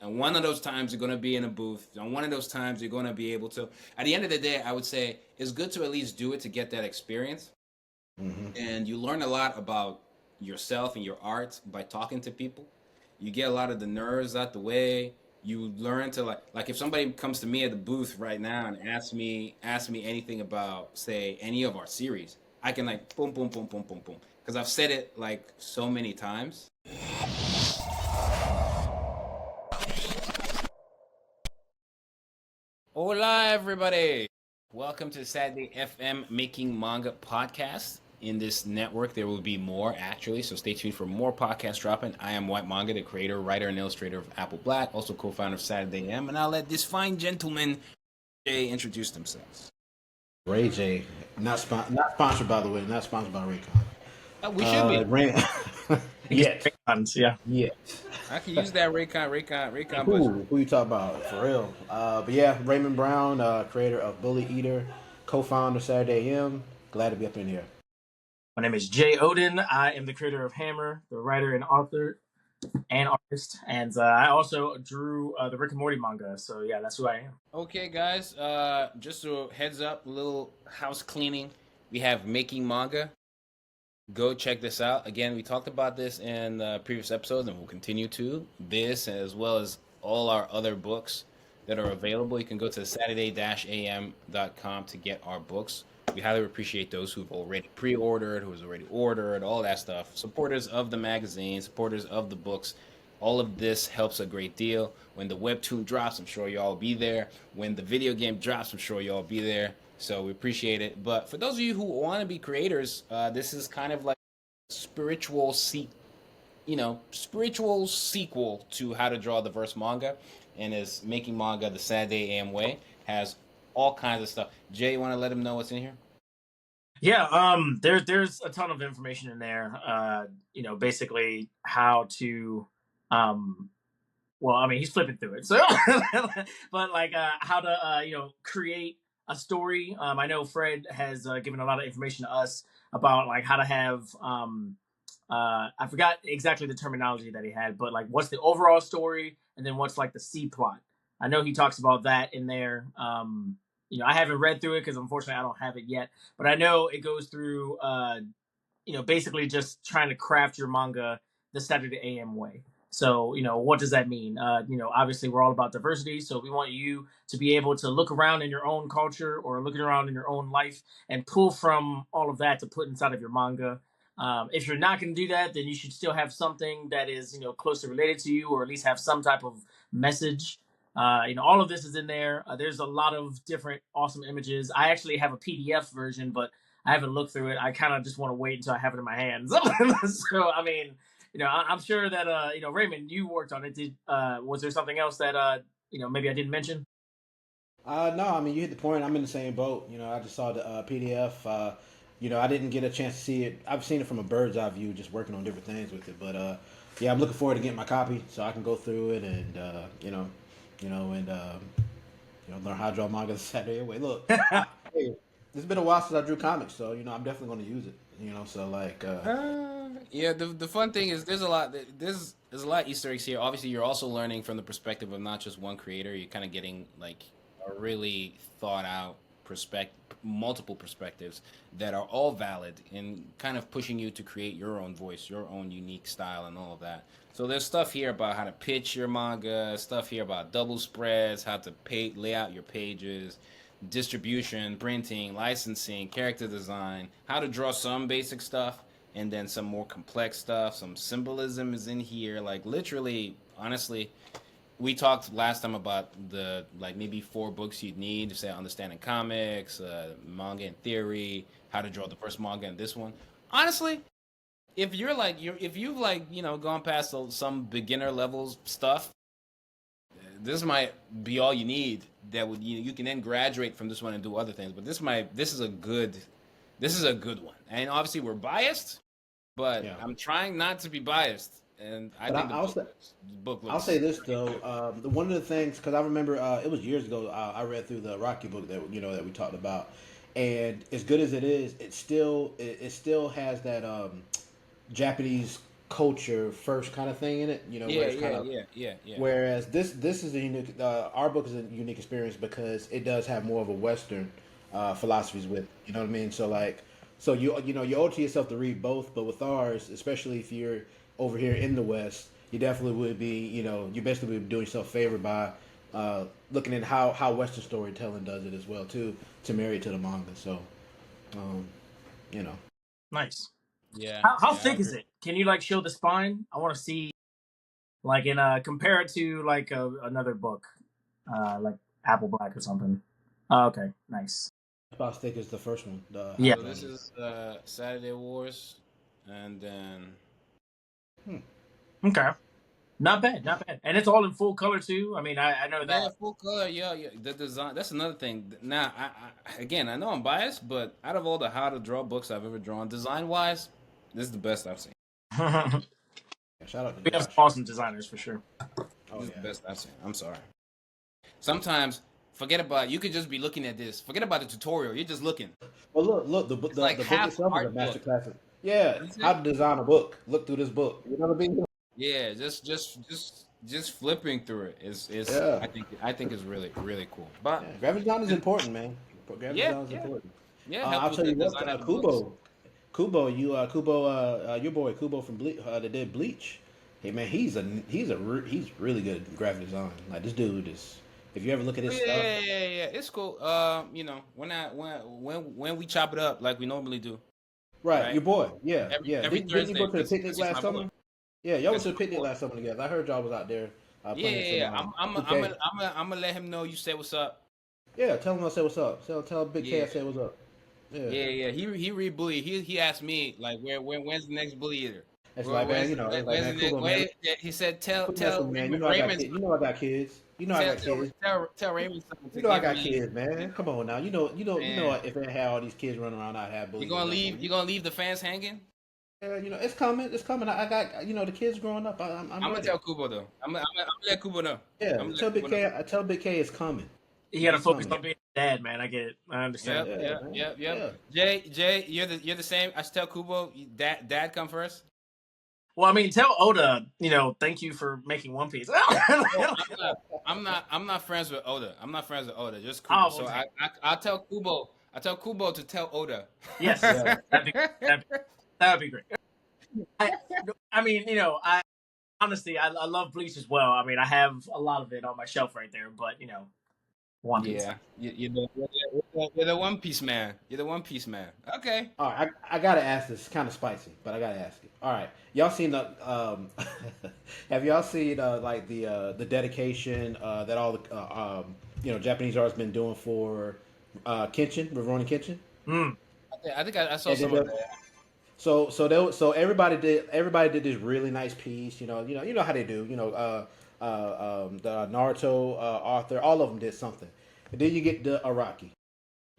And one of those times you're going to be in a booth. And one of those times you're going to be able to. At the end of the day, I would say it's good to at least do it to get that experience. And you learn a lot about yourself and your art by talking to people. You get a lot of the nerves out the way. You learn to like if somebody comes to me at the booth right now and asks me anything about say any of our series, I can like boom boom boom boom boom boom because I've said it like so many times. Hola everybody. Welcome to Saturday FM Making Manga Podcast. In this network, there will be more actually, so stay tuned for more podcasts dropping. I am White Manga, the creator, writer, and illustrator of Apple Black, also co-founder of Saturday M, and I'll let this fine gentleman, Jay, introduce themselves. Ray J, not sponsored by the way, not sponsored by Raycon. We should be. Yet. Yeah. Yeah. I can use that Raycon. Who you talking about? For real. But yeah, Raymond Brown, creator of Bully Eater, co-founder of Saturday M. Glad to be up in here. My name is Jay Odin. I am the creator of Hammer, the writer and author and artist. And I also drew the Rick and Morty manga. So yeah, that's who I am. Okay, guys. Just a heads up, a little house cleaning. We have Making Manga. Go check this out. Again, we talked about this in previous episodes, and we'll continue to. This, as well as all our other books that are available. You can go to saturday-am.com to get our books. We highly appreciate those who've already pre-ordered, who's already ordered, all that stuff. Supporters of the magazine, supporters of the books. All of this helps a great deal. When the Webtoon drops, I'm sure y'all will be there. When the video game drops, I'm sure y'all will be there. So we appreciate it. But for those of you who want to be creators, this is kind of like a spiritual sequel to How to Draw the Verse Manga, and is Making Manga the Saturday AM way. Has all kinds of stuff. Jay, you want to let them know what's in here? Yeah, there's a ton of information in there. Basically how to well, I mean, he's flipping through it. So but like how to create a story. I know Fred has given a lot of information to us about like how to have I forgot exactly the terminology that he had, but like what's the overall story and then what's like the C plot. I know he talks about that in there. I haven't read through it because unfortunately I don't have it yet, but I know it goes through basically just trying to craft your manga the Saturday AM way. So, what does that mean? Obviously we're all about diversity. So we want you to be able to look around in your own culture or looking around in your own life and pull from all of that to put inside of your manga. If you're not going to do that, then you should still have something that is, closely related to you, or at least have some type of message. All of this is in there. There's a lot of different awesome images. I actually have a PDF version, but I haven't looked through it. I kind of just want to wait until I have it in my hands. So, I mean, I'm sure that, Raymond, you worked on it. Was there something else that, maybe I didn't mention? No, I mean, you hit the point. I'm in the same boat. I just saw the PDF. I didn't get a chance to see it. I've seen it from a bird's eye view, just working on different things with it. But, yeah, I'm looking forward to getting my copy so I can go through it and, learn how to draw manga the Saturday way. Look, hey, it's been a while since I drew comics, so I'm definitely going to use it. So like. Yeah, the fun thing is there's a lot of Easter eggs here. Obviously, you're also learning from the perspective of not just one creator. You're kind of getting like a really thought out multiple perspectives that are all valid and kind of pushing you to create your own voice, your own unique style, and all of that. So there's stuff here about how to pitch your manga, stuff here about double spreads, how to lay out your pages, distribution, printing, licensing, character design, how to draw some basic stuff, and then some more complex stuff. Some symbolism is in here. Like literally, honestly, we talked last time about the like maybe 4 books you'd need to say understanding comics, manga in theory, how to draw the first manga, and this one. Honestly, if you've gone past some beginner levels stuff, this might be all you need. That would you can then graduate from this one and do other things. But this is a good one. And obviously we're biased, but yeah. I'm trying not to be biased. And I think the book looks. I'll say this though, one of the things, because I remember it was years ago. I read through the Rocky book that we talked about, and as good as it is, it still has that Japanese culture first kind of thing in it. Where it's kind of yeah. whereas this is a unique. Our book is a unique experience because it does have more of a Western philosophies with it. You know what I mean? So like, so you owe it to yourself to read both, but with ours, especially if you're over here in the West, you definitely would be. You basically would be doing yourself a favor by looking at how Western storytelling does it as well too, to marry it to the manga. So, um, you know. Nice. Yeah. How thick is it? Can you like show the spine? I want to see, like in compare it to like another book, like Apple Black or something. Oh, okay, nice. About as thick as the first one. Yeah. So this is Saturday Wars, and then Okay. Not bad, not bad. And it's all in full color too. I mean, I know that. yeah, full color. Yeah. The design. That's another thing. Now, I know I'm biased, but out of all the how to draw books I've ever drawn, design wise, this is the best I've seen. Shout out to We have some awesome designers for sure. This is the best I've seen. I'm sorry. Sometimes forget about. You could just be looking at this. Forget about the tutorial. You're just looking. Well, look, the book like half itself is a art master book. class. Yeah, how to design a book. Look through this book. You know what I mean? Yeah, just flipping through it is Yeah. I think is really really cool. But Yeah, graphic design is important, man. Graphic Yeah, design is yeah. important. yeah, I'll help tell you with the what, design of the books. Kubo, your boy Kubo from Bleach, that did Bleach. Hey man, he's really good at graphic design. Like this dude is. If you ever look at his stuff, Yeah. It's cool. When we chop it up like we normally do. right? Your boy, yeah, yeah. Every Didn't you Thursday, go to the 'cause picnic he's last my summer? boy. Yeah, y'all went That's to the my picnic boy. last summer together. I heard y'all was out there playing some I'm 2K. gonna let him know you said what's up. Yeah, tell him I said what's up. Tell Big K I Yeah. said what's up. Yeah. Yeah. He read Bully. He asked me like when's the next Bully Eater? It's like, man, it's like, When's man, the next? Kubo, man. He said tell Quit messing with me, man. Raymond You know I got kids. You know I got kids. tell Raymond something You to know I give got me. kids, man. Come on now. You know Man. if I had all these kids running around, I'd have You bullies. gonna leave the fans hanging? Yeah, it's coming. It's coming. I got the kids growing up. I'm gonna ready. tell Kubo though. I'm gonna let Kubo know. Yeah, I'm tell Big K. I tell Big K it's coming. You gotta It's focus coming. on being a dad, man. I get it. I understand. Yep. Yeah. Jay, you're the same. I should tell Kubo, dad come first. Well, I mean, tell Oda, thank you for making One Piece. I'm not friends with Oda. I'm not friends with Oda. Just Kubo. Oh, So okay. I'll tell Kubo. I tell Kubo to tell Oda. Yes, Yeah. that would be great. I mean, I honestly, I love Bleach as well. I mean, I have a lot of it on my shelf right there, but One Piece. Yeah, you're the One Piece man. You're the One Piece man. Okay. All right, I gotta ask this. It's kind of spicy, but I gotta ask it. All right, y'all seen the have y'all seen like the dedication that all the Japanese artists been doing for Kenshin, Rurouni Kenshin? I think I saw And some then of that. So everybody did this really nice piece. You know how they do. The Naruto author, all of them did something. And then you get the Araki,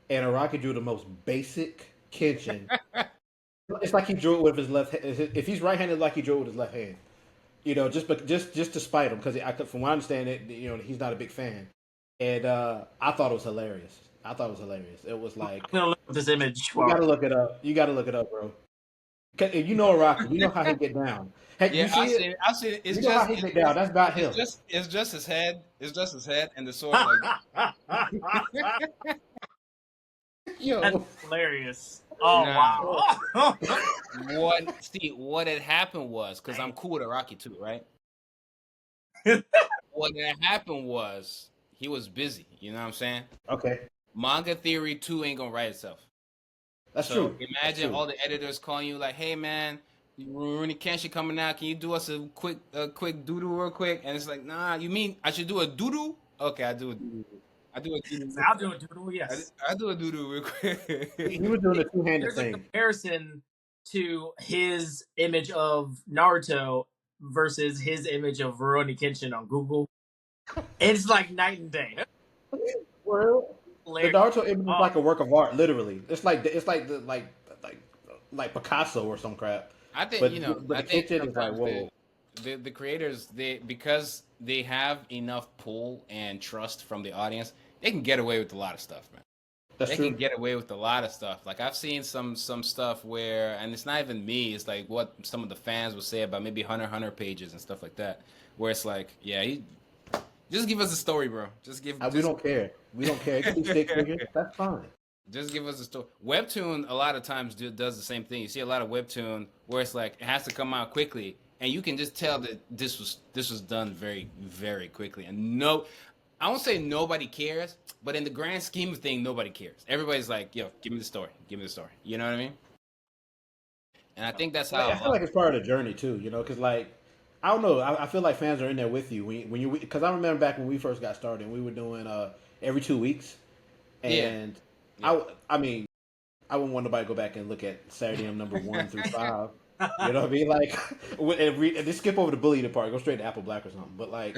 and Araki drew the most basic Kenshin. It's like he drew it with his left hand. If he's right-handed, like he drew it with his left hand. Just to spite him, because from what I understand, he's not a big fan. And I thought it was hilarious. It was like, I'm gonna look at this image. you gotta look it up. You gotta look it up, bro. If you know Araki, you know how he get down. Hey, Yeah, you see it? I see it. It's You know how just he get down. That's about him. it's just his head. It's just his head and the sword. Like Yo. That's hilarious. Oh Nah. wow. what had happened was, because I'm cool with Araki too, right? What had happened was he was busy. You know what I'm saying? Okay, Manga Theory 2 ain't gonna write itself. that's So true. imagine That's all the editors calling you like, "Hey man, Rurouni Kenshin coming out. Can you do us a quick doodle real quick?" And it's like, "Nah, you mean I should do a doodle? Okay, I do a doodle. I'll do a doodle. Yes. I do a doodle real quick." He was doing a two-handed There's a thing. comparison to his image of Naruto versus his image of Rurouni Kenshin on Google. It's like night and day. Well, the Naruto image is like a work of art, literally. It's like like Picasso or some crap. I think But I the think Kenshin is like, sometimes whoa. the creators because they have enough pull and trust from the audience, they can get away with a lot of stuff, man. That's they true. can get away with a lot of stuff. Like I've seen some stuff where, and it's not even me. It's like what some of the fans will say about maybe Hunter pages and stuff like that, where it's like, yeah, just give us a story, bro. We don't care. We don't care. It could be stick figures. That's fine. Just give us a story. Webtoon a lot of times does the same thing. You see a lot of Webtoon where it's like it has to come out quickly, and you can just tell that this was done very very quickly. And no, I won't say nobody cares, but in the grand scheme of things, nobody cares. Everybody's like, yo, give me the story, give me the story. You know what I mean? And I think that's I how. feel like it's part of the journey too, you know, because like I don't know, I feel like fans are in there with you when you because I remember back when we first got started, we were doing every 2 weeks, and Yeah. I mean I wouldn't want nobody to go back and look at Saturday number 1 through 5. You know what I mean? Like, and just skip over the bully part, go straight to Apple Black or something. But like,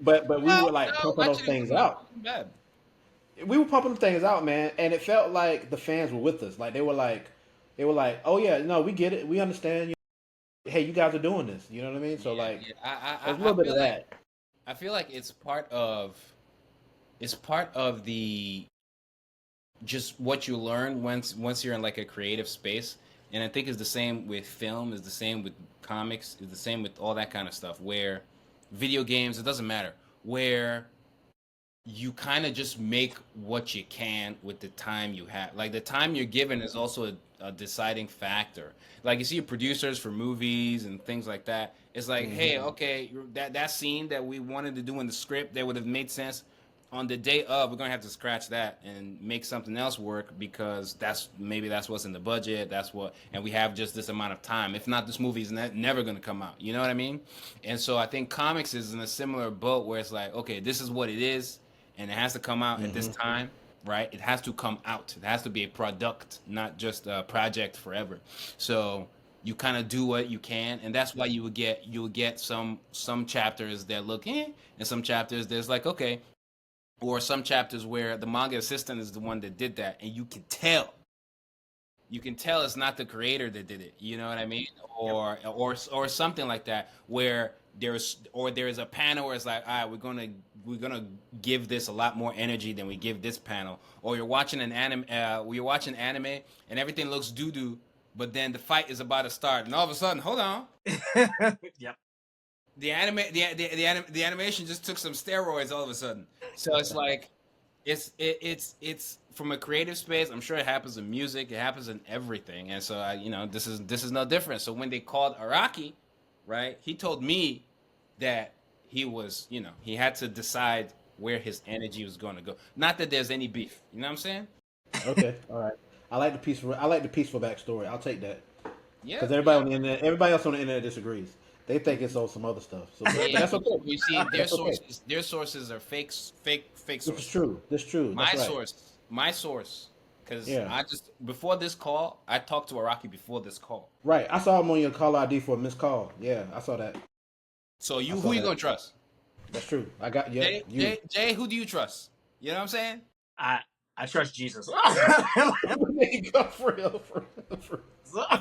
but we No, were like no, pumping those actually, things it's not out. bad. We were pumping them things out, man, and it felt like the fans were with us. Like they were like, oh yeah, no, we get it, we understand. Hey, you guys are doing this. You know what I mean? So Yeah, like, yeah. there's a I little bit feel of like that. I feel like it's part of the just what you learn once you're in like a creative space. And I think it's the same with film, is the same with comics, is the same with all that kind of stuff, where video games, it doesn't matter, where you kind of just make what you can with the time you have. Like the time you're given is also a deciding factor. Like you see producers for movies and things like that. It's like, hey, Hmm. okay, that scene that we wanted to do in the script that would have made sense on the day of, we're gonna have to scratch that and make something else work because that's what's in the budget. That's what, and we have just this amount of time. If not, this movie's never gonna come out. You know what I mean? And so I think comics is in a similar boat where it's like, okay, this is what it is and it has to come out at this Hmm. time, right? It has to come out. It has to be a product, not just a project forever. So you kind of do what you can, and that's why you would get some chapters that look and some chapters there's like okay, or some chapters where the manga assistant is the one that did that, and you can tell it's not the creator that did it. You know what I mean? Yep. Or something like that where there's a panel where it's like, all right, we're gonna give this a lot more energy than we give this panel. Or you're watching anime and everything looks doo doo, but then the fight is about to start, and all of a sudden, hold on, Yep. the animation just took some steroids all of a sudden. So it's like it's from a creative space. I'm sure it happens in music, it happens in everything, and so this is no different. So when they called Araki, right, he told me that he had to decide where his energy was going to go. Not that there's any beef, you know what I'm saying? Okay, all right. I like the peaceful backstory. I'll take that Yeah, because yeah. everybody else on the internet disagrees. They think it's on some other stuff. So, but Yeah, that's but okay. you see, their That's okay. sources, their sources are fake This is sources. true. This is true. That's My right. source, my source, because Yeah. I just before this call, I talked to Araki before this call. Right. I saw him on your call ID for a missed call. Yeah, I saw that. So I who saw you that. gonna trust? That's true. I got yeah. Jay, You. Jay, Jay, who do you trust? You know what I'm saying? I I trust Jesus. There you go, for real, for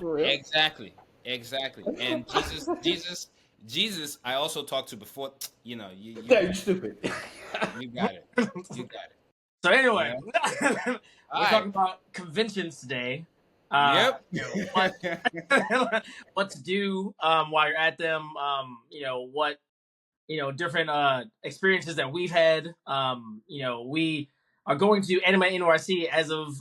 real. Exactly, exactly. And Jesus. I also talked to before. You Yeah, got you stupid. you got it, you got it. So You anyway, know. All we're right. talking about conventions today. Yep. What what to do while you're at them. What different experiences that we've had. We are going to Anime NYC as of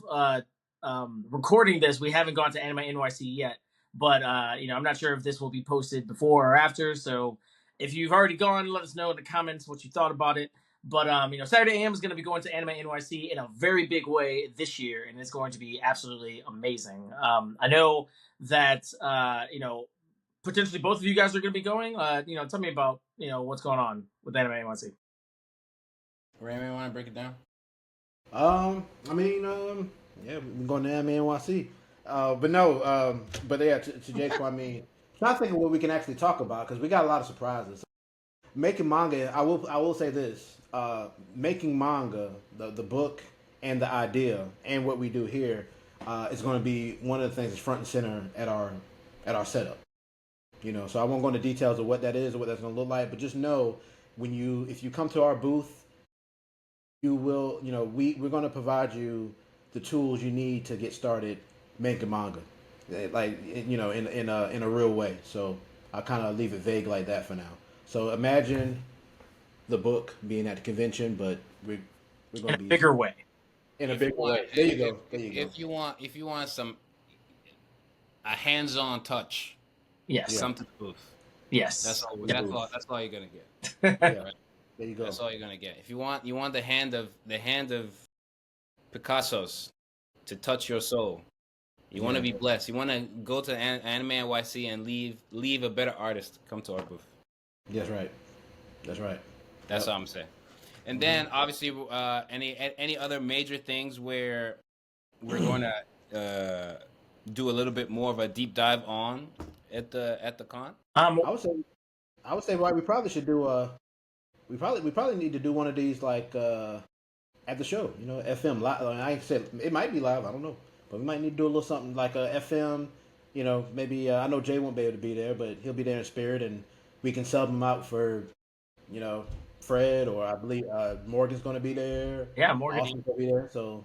recording this. We haven't gone to Anime NYC yet, but I'm not sure if this will be posted before or after. So if you've already gone, let us know in the comments what you thought about it. But Saturday AM is going to be going to Anime NYC in a very big way this year, and it's going to be absolutely amazing. I know that potentially both of you guys are going to be going. Tell me about what's going on with Anime NYC. Raymond, want to break it down? I mean, yeah, we're going to AnimeNYC. But no, but yeah, to Jake's point, I mean, trying to think of what we can actually talk about because we got a lot of surprises. Making manga, I will say this: making manga, the book and the idea, and what we do here, is going to be one of the things that's front and center at our setup. So I won't go into details of what that is or what that's going to look like, but just know if you come to our booth, you will, we're going to provide you the tools you need to get started making manga, like in a real way. So I'll kind of leave it vague like that for now. So imagine the book being at the convention, but we're in going a to be bigger way. in a If you bigger want, way. There you go. There you go. if you want some a hands-on touch, Yes. Yeah. come to the booth. Yes. That's all you're gonna get. Yeah. Right? There you go. That's all you're gonna get. If you want the hand of Picasso's to touch your soul. You want to be blessed. You want to go to Anime NYC and leave a better artist. Come to our booth. That's right. That's right. That's all I'm saying. And then obviously, any other major things where we're going to do a little bit more of a deep dive on at the con. I would say right. We probably should do we probably need to do one of these like at the show. You know, FM live. I said it might be live. I don't know, but we might need to do a little something like a FM. You know, maybe I know Jay won't be able to be there, but he'll be there in spirit, and we can sub him out for, you know, Fred, or I believe Morgan's going to be there. Yeah, Morgan. Austin's going to be there. So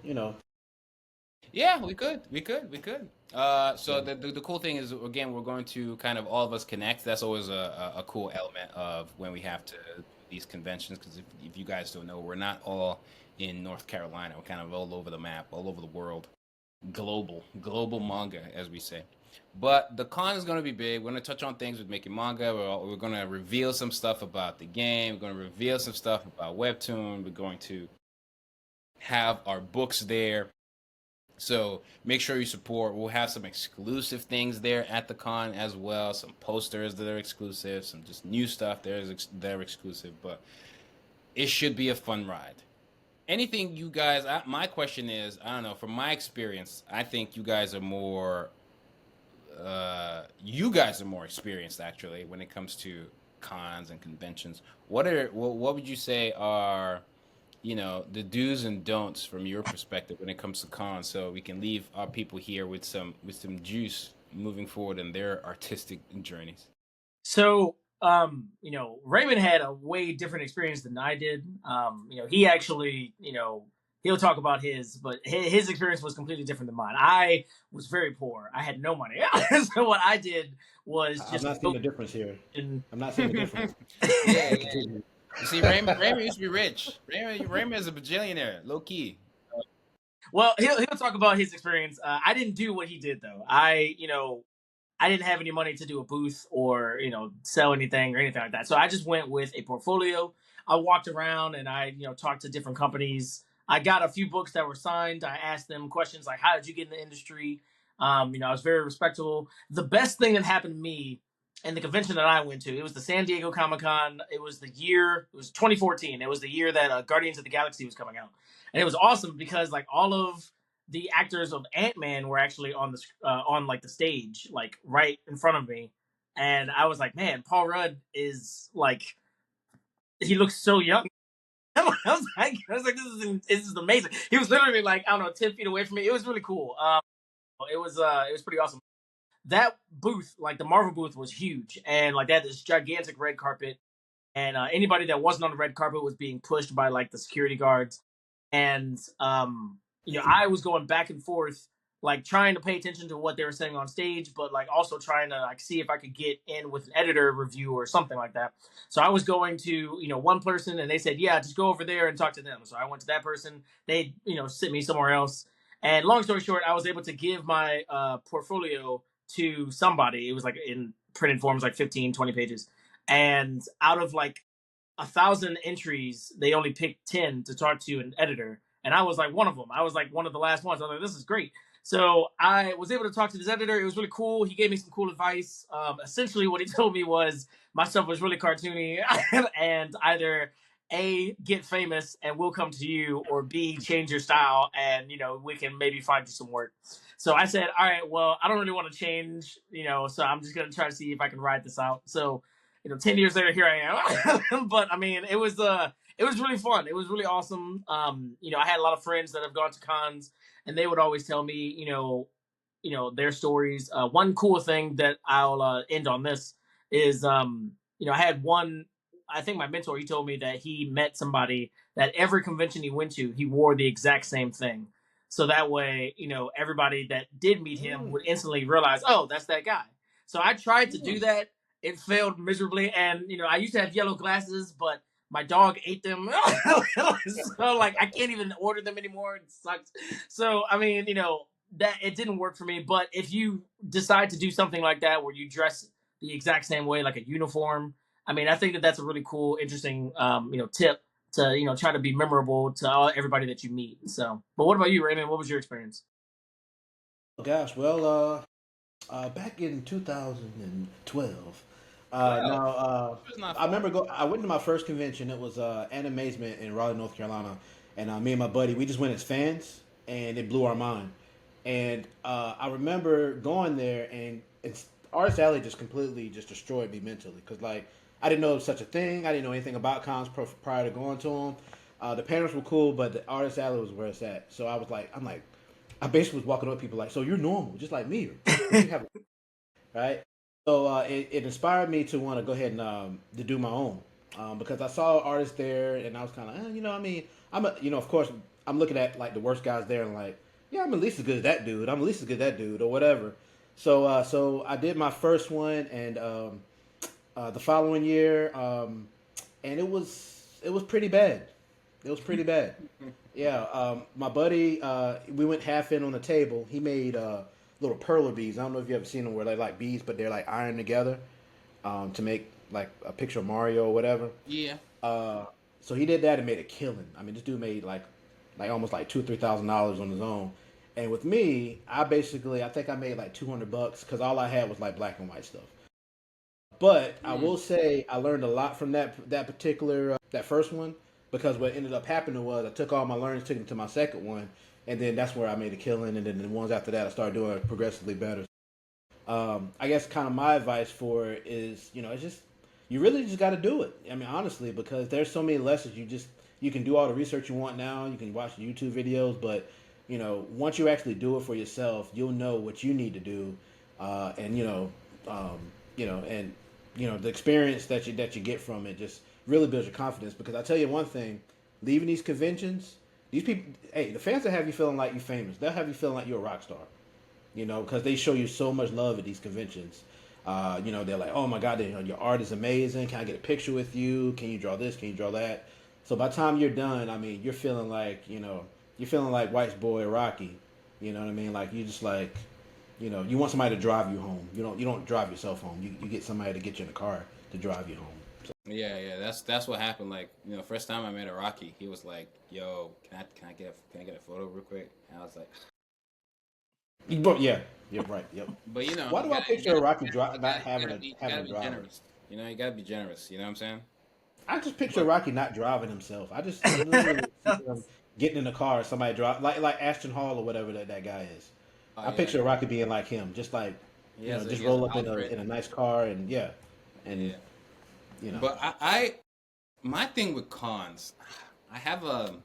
you know. Yeah, we could. So the cool thing is, again, we're going to kind of all of us connect. That's always a cool element of when we have to do these conventions, because if you guys don't know, we're not all in North Carolina. We're kind of all over the map, all over the world. Global manga, as we say. But the con is going to be big. We're going to touch on things with making manga. We're going to reveal some stuff about the game. We're going to reveal some stuff about Webtoon. We're going to have our books there. So make sure you support. We'll have some exclusive things there at the con as well. Some posters that are exclusive, some just new stuff they're exclusive. But it should be a fun ride. Anything you guys, my question is, I don't know, from my experience, I think you guys are more experienced actually when it comes to cons and conventions. What would you say are, you know, the do's and don'ts from your perspective when it comes to cons, so we can leave our people here with some juice moving forward in their artistic journeys? So, you know, Raymond had a way different experience than I did. You know, he actually, you know, he'll talk about his, but his experience was completely different than mine. I was very poor. I had no money. So what I did was just... I'm not seeing the difference here. I'm not seeing the difference. Yeah. You see, Raymond used to be rich. Raymond is a bajillionaire, low key. Well, he'll talk about his experience. I didn't do what he did though. I didn't have any money to do a booth or, you know, sell anything or anything like that. So I just went with a portfolio. I walked around and I, you know, talked to different companies. I got a few books that were signed. I asked them questions like, how did you get in the industry? You know, I was very respectful. The best thing that happened to me and the convention that I went to, it was the San Diego Comic-Con. It was 2014. It was the year that Guardians of the Galaxy was coming out. And it was awesome because like all of the actors of Ant-Man were actually on the stage, like right in front of me. And I was like, man, Paul Rudd is like, he looks so young. I was like, this is amazing. He was literally like, I don't know, 10 feet away from me. It was really cool. It was pretty awesome. That booth, like the Marvel booth, was huge, and like they had this gigantic red carpet, and anybody that wasn't on the red carpet was being pushed by like the security guards, and you know, I was going back and forth, like trying to pay attention to what they were saying on stage, but like also trying to like see if I could get in with an editor review or something like that. So I was going to, you know, one person, and they said, yeah, just go over there and talk to them. So I went to that person. They, you know, sent me somewhere else. And long story short, I was able to give my portfolio to somebody. It was like in printed forms, like 15, 20 pages. And out of like 1,000 entries, they only picked 10 to talk to an editor. And I was like one of them. I was like one of the last ones. I was like, this is great. So I was able to talk to this editor. It was really cool. He gave me some cool advice. Essentially what he told me was my stuff was really cartoony and either A, get famous and we'll come to you, or B, change your style and, you know, we can maybe find you some work. So I said, all right, well, I don't really want to change, you know, so I'm just going to try to see if I can ride this out. So, you know, 10 years later, here I am. But I mean, it was really fun. It was really awesome. You know, I had a lot of friends that have gone to cons, and they would always tell me, you know, their stories. One cool thing that I'll end on this is, you know, I had one I think my mentor, he told me that he met somebody that every convention he went to, he wore the exact same thing. So that way, everybody that did meet him Mm, would instantly realize, oh, that's that guy. So I tried to do mm. that. It failed miserably. And, I used to have yellow glasses, but my dog ate them. So, like, I can't even order them anymore. It sucks. So, I mean, that it didn't work for me. But if you decide to do something like that where you dress the exact same way, like a uniform, I mean, I think that that's a really cool, interesting, tip to, try to be memorable to everybody that you meet. So, but what about you, Raymond? What was your experience? Oh, gosh, well, back in 2012. Twelve. Now, It was not I far. remember I went to my first convention. It was AnimeNYC in Raleigh, North Carolina, and me and my buddy we just went as fans, and it blew our mind. And I remember going there, and Artist Alley just completely just destroyed me mentally because like I didn't know such a thing. I didn't know anything about cons prior to going to them. The panels were cool, but the Artist Alley was where it's at. So I'm like, I basically was walking up to people like, so you're normal, just like me, or you have right? So it inspired me to want to go ahead and to do my own because I saw artists there and I was kind of I mean of course I'm looking at like the worst guys there and like yeah I'm at least as good as that dude, I'm at least as good as that dude or whatever. So I did my first one and the following year and it was pretty bad. It was pretty bad. Yeah, my buddy, we went half in on the table. He made little perler beads. I don't know if you ever seen them where they're like beads, but they're like ironed together to make like a picture of Mario or whatever. Yeah. Uh, so he did that and made a killing. I mean, this dude made like almost like $2,000 or $3,000 on his own. And with me, I think I made like $200 because all I had was like black and white stuff. But I Mm. will say I learned a lot from that particular that first one because what ended up happening was I took all my learnings, took them to my second one, and then that's where I made a killing. And then the ones after that, I started doing progressively better. I guess kind of my advice for it is it's just you really just got to do it. I mean, honestly, because there's so many lessons you can do all the research you want now. You can watch YouTube videos, but once you actually do it for yourself, you'll know what you need to do, and and the experience that you get from it just really builds your confidence. Because I tell you one thing, leaving these conventions, these people, hey, the fans that have you feeling like you're famous, they'll have you feeling like you're a rock star. Because they show you so much love at these conventions. They're like, oh my God, your art is amazing. Can I get a picture with you? Can you draw this? Can you draw that? So by the time you're done, I mean, you're feeling like, you're feeling like White's boy Rocky. You know what I mean? Like you just like, you want somebody to drive you home. You don't drive yourself home. You get somebody to get you in the car to drive you home. So, Yeah. That's what happened. Like, first time I met a Rocky, he was like, "Yo, can I get a photo real quick?" And I was like, but yeah, you're right. Yep. "But Why do I picture Rocky not you having gotta a be, you having gotta a be driver? generous. You gotta be generous. You know what I'm saying?" I just picture But Rocky not driving himself. I literally see him getting in the car, somebody drive like Ashton Hall or whatever that guy is. oh I yeah, picture Rocky being like him, just like just he has roll an up in a Alfred. in a nice car and yeah, and Yeah. you know. But I my thing with cons, I have a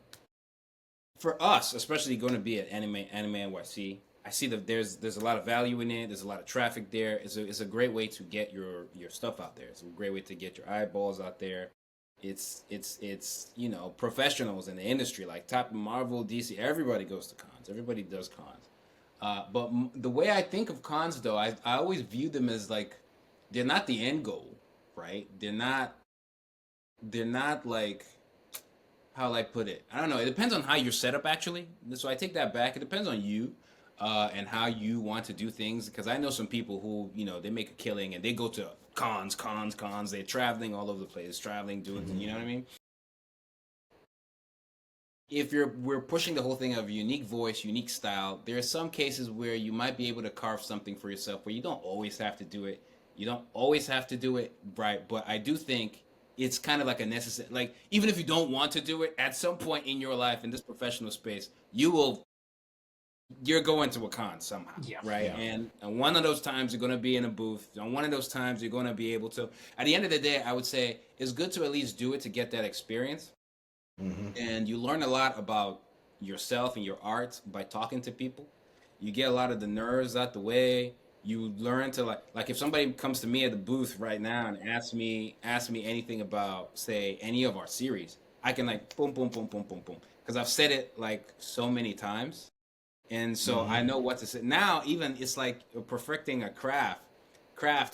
for us, especially going to be at Anime NYC. I see that there's a lot of value in it. There's a lot of traffic there. It's a great way to get your stuff out there. It's a great way to get your eyeballs out there. It's professionals in the industry like top Marvel, DC. Everybody goes to cons. Everybody does cons. But the way I think of cons, though, I always view them as like they're not the end goal, right? They're not like how will I put it? I don't know. It depends on how you're set up, actually. So I take that back. It depends on you and how you want to do things. Because I know some people who, they make a killing and they go to cons, cons, cons. They're traveling all over the place, traveling, doing, Hmm. you know what I mean? If we're pushing the whole thing of unique voice, unique style, there are some cases where you might be able to carve something for yourself where you don't always have to do it. You don't always have to do it, right? But I do think it's kind of like a necessary, like even if you don't want to do it, at some point in your life in this professional space, you're going to a con somehow, Yeah. right? Yeah. And one of those times you're going to be in a booth. And one of those times you're going to be able to. At the end of the day, I would say it's good to at least do it to get that experience Hmm. and you learn a lot about yourself and your art by talking to people. You get a lot of the nerves out the way. You learn to like if somebody comes to me at the booth right now and asks me anything about say any of our series, I can like boom boom boom boom boom boom because I've said it like so many times, and so I know what to say. Now even it's like perfecting a craft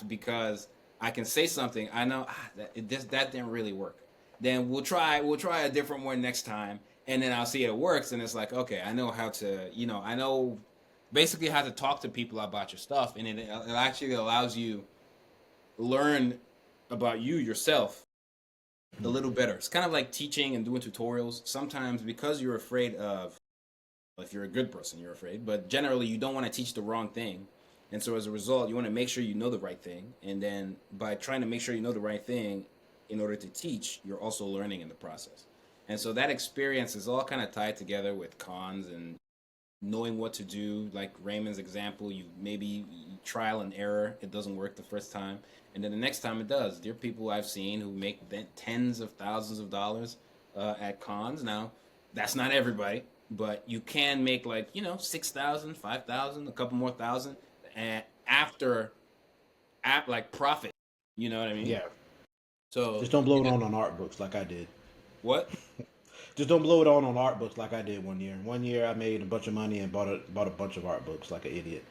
because I can say something. I know that didn't really work. Then we'll try a different one next time, and then I'll see it works, and it's like okay, I know how to I know basically how to talk to people about your stuff, and it actually allows you learn about you yourself a little better. It's kind of like teaching and doing tutorials. Sometimes because you're afraid of, if you're a good person, you're afraid, but generally you don't want to teach the wrong thing. And so as a result, you want to make sure you know the right thing. And then by trying to make sure you know the right thing in order to teach, you're also learning in the process. And so that experience is all kind of tied together with cons and knowing what to do. Like Raymond's example, you maybe trial and error. It doesn't work the first time. And then the next time it does. There are people I've seen who make tens of thousands of dollars at cons. Now, that's not everybody, but you can make like, 6,000, 5,000, a couple more thousand and after like profit. You know what I mean? Yeah. So just don't blow it on art books like I did. What? Just don't blow it on art books like I did one year. One year I made a bunch of money and bought a bunch of art books like an idiot.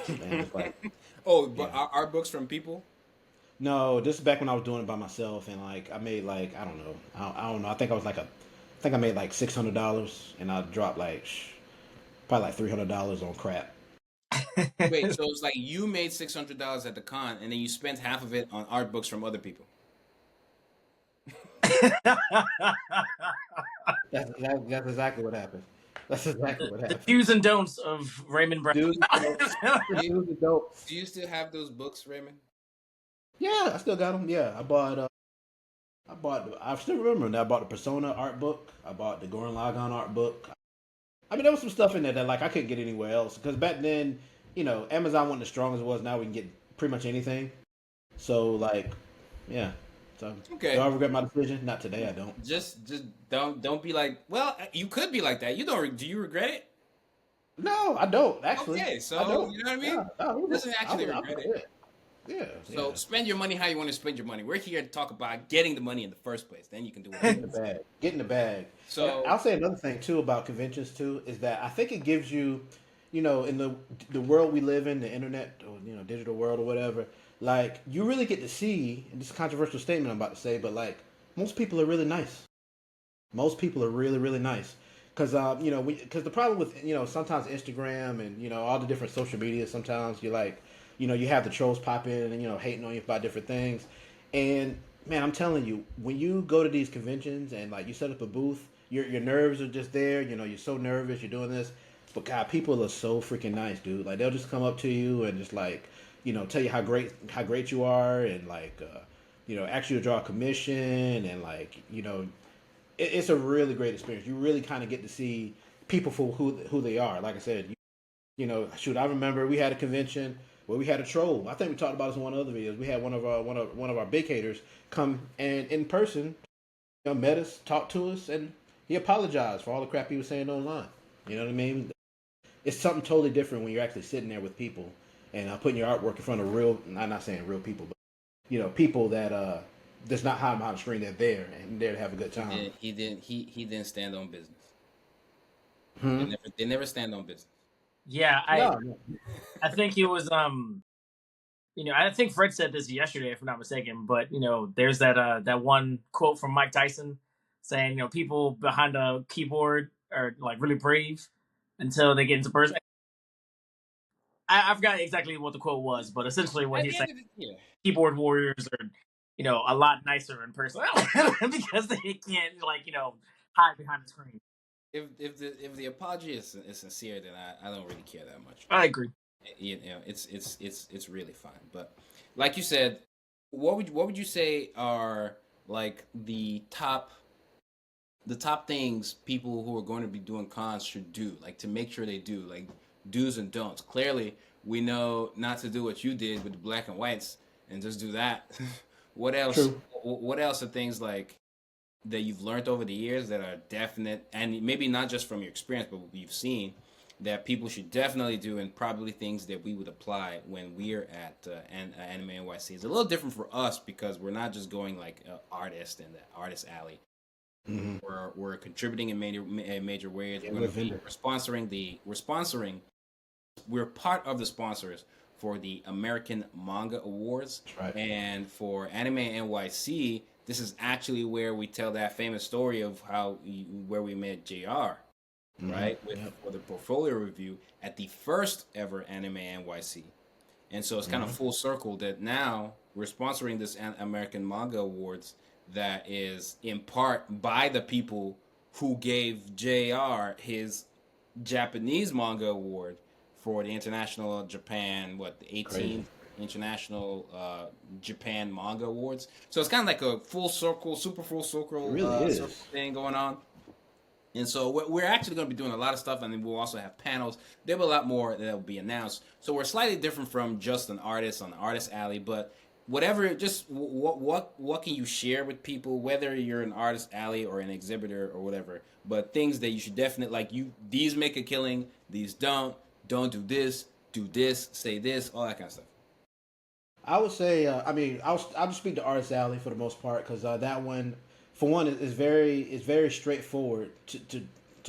And it's like, but art books from people? No, this is back when I was doing it by myself, and like I made like I don't know. I think I made like $600, and I dropped like probably like $300 on crap. Wait, so it's like you made $600 at the con, and then you spent half of it on art books from other people. That's exactly what happened. That's exactly what happened. The do's and don'ts of Raymond Brown. Do you still have those books, Raymond? Yeah, I still got them. Yeah, I still remember that I bought the Persona art book. I bought the Gurren Lagann art book. I mean, there was some stuff in there that like I couldn't get anywhere else because back then, Amazon wasn't as strong as it was now. We can get pretty much anything. So like, yeah. So okay. Do I regret my decision? Not today. I don't. Just don't be like. Well, you could be like that. You don't. Do you regret it? No, I don't actually. Okay, so you know what I mean. Yeah, he doesn't actually regret it. Yeah. So spend your money how you want to spend your money. We're here to talk about getting the money in the first place. Then you can do it. Get in the bag. So I'll say another thing too about conventions too is that I think it gives you, in the world we live in, the internet or digital world or whatever, like you really get to see. And this is a controversial statement I'm about to say, but like most people are really nice. Most people are really really nice. Because because the problem with sometimes Instagram and all the different social media, sometimes you're like. You have the trolls pop in and, hating on you about different things. And, man, I'm telling you, when you go to these conventions and, like, you set up a booth, your nerves are just there. You're so nervous. You're doing this. But, God, people are so freaking nice, dude. Like, they'll just come up to you and just, like, tell you how great you are and, like, ask you to draw a commission. And, like, it's a really great experience. You really kind of get to see people for who they are. Like I said, I remember we had a convention where we had a troll. I think we talked about this in one of the other videos. We had one of our big haters come and in person, met us, talked to us, and he apologized for all the crap he was saying online. You know what I mean? It's something totally different when you're actually sitting there with people and putting your artwork in front of real. I'm not saying real people, but people that that's not hiding behind the screen. They're there and there to have a good time. He didn't stand on business. They never stand on business. Yeah, I think it was I think Fred said this yesterday if I'm not mistaken, but there's that one quote from Mike Tyson saying, people behind a keyboard are like really brave until they get into person. I forgot exactly what the quote was, but essentially what he's saying, keyboard warriors are, a lot nicer in person because they can't hide behind the screen. If the apology is sincere, then I don't really care that much. I agree. It's really fine. But like you said, what would you say are like the top things people who are going to be doing cons should do, like to make sure they do, like do's and don'ts? Clearly, we know not to do what you did with the black and whites and just do that. What else? True. What else are things like that you've learned over the years that are definite, and maybe not just from your experience, but what you've seen, that people should definitely do, and probably things that we would apply when we're at Anime NYC. It's a little different for us because we're not just going like artist in the artist alley. Mm-hmm. We're contributing in major ways. Yeah, we're sponsoring. We're part of the sponsors for the American Manga Awards. That's right. And for Anime NYC, this is actually where we tell that famous story of where we met JR. Mm-hmm. Right, for the portfolio review at the first ever Anime NYC, and so it's kind of full circle that now we're sponsoring this American Manga Awards that is in part by the people who gave JR his Japanese manga award for the International Japan, the 18th International Japan Manga Awards. So it's kind of like a full circle, super full circle, circle thing going on. And so we're actually going to be doing a lot of stuff, and then we'll also have panels. There'll be a lot more that will be announced. So we're slightly different from just an artist on the artist alley, but whatever, just what can you share with people, whether you're an artist alley or an exhibitor or whatever, but things that you should definitely, these make a killing, these don't do this, say this, all that kind of stuff. I would say, I'll just speak to artist alley for the most part, because that one, for one, is very straightforward to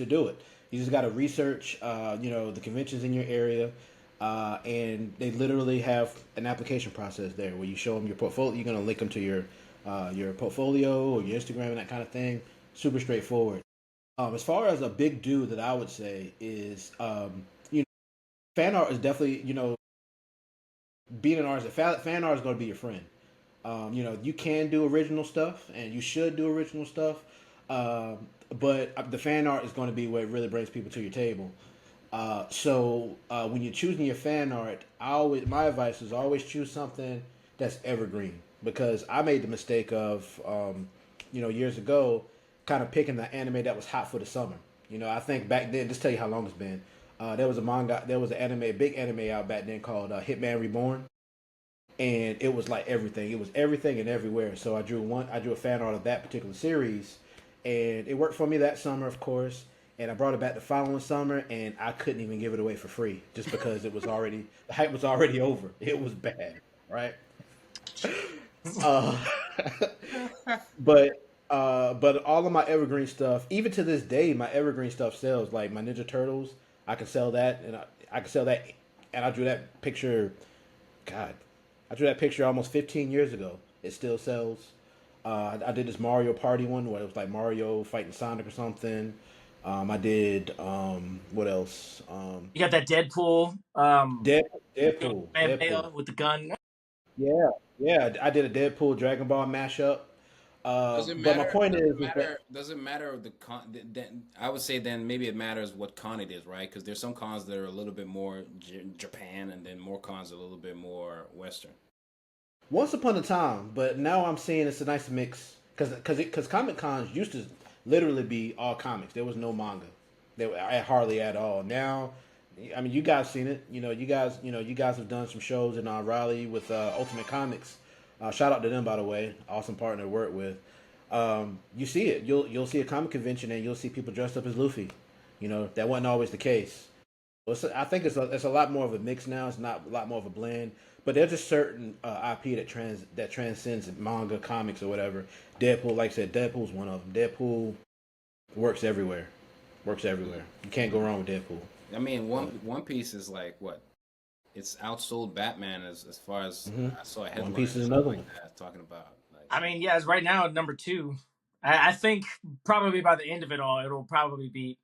do it. You just got to research, the conventions in your area, and they literally have an application process there where you show them your portfolio. You're going to link them to your portfolio or your Instagram and that kind of thing. Super straightforward. As far as a big do that I would say is, fan art is definitely, being an artist. Fan art is going to be your friend. You can do original stuff, and you should do original stuff, but the fan art is going to be what really brings people to your table. So when you're choosing your fan art, my advice is always choose something that's evergreen, because I made the mistake of, years ago, kind of picking the anime that was hot for the summer. I think back then, just tell you how long it's been. There was a big anime out back then called Hitman Reborn. And it was like everything. It was everything and everywhere. So I drew a fan art of that particular series, and it worked for me that summer, of course. And I brought it back the following summer, and I couldn't even give it away for free just because the hype was already over. It was bad, right? But all of my evergreen stuff, even to this day, my evergreen stuff sells. Like my Ninja Turtles, I can sell that, and I drew that picture. God. I drew that picture almost 15 years ago. It still sells. I did this Mario Party one where it was like Mario fighting Sonic or something. I did what else? You got that Deadpool. Deadpool with the gun. Yeah. I did a Deadpool Dragon Ball mashup. But my point is, does it matter the con? I would say then maybe it matters what con it is, right? Because there's some cons that are a little bit more Japan, and then more cons a little bit more Western. Once upon a time, but now I'm seeing it's a nice mix, because Comic Cons used to literally be all comics. There was no manga. There hardly at all. Now, I mean, you guys seen it. You guys have done some shows in Raleigh with Ultimate Comics. Shout out to them, by the way. Awesome partner to work with. You see it. You'll see a comic convention and you'll see people dressed up as Luffy. That wasn't always the case. I think it's a lot more of a mix now. It's not a lot more of a blend. But there's just certain IP that transcends manga, comics, or whatever. Deadpool, like I said, Deadpool's one of them. Deadpool works everywhere. You can't go wrong with Deadpool. I mean, One Piece is like what? It's outsold Batman as far as I saw a headline. One Piece is another one. Talking about. I mean, yeah, it's right now at number 2. I think probably by the end of it all, it'll probably be,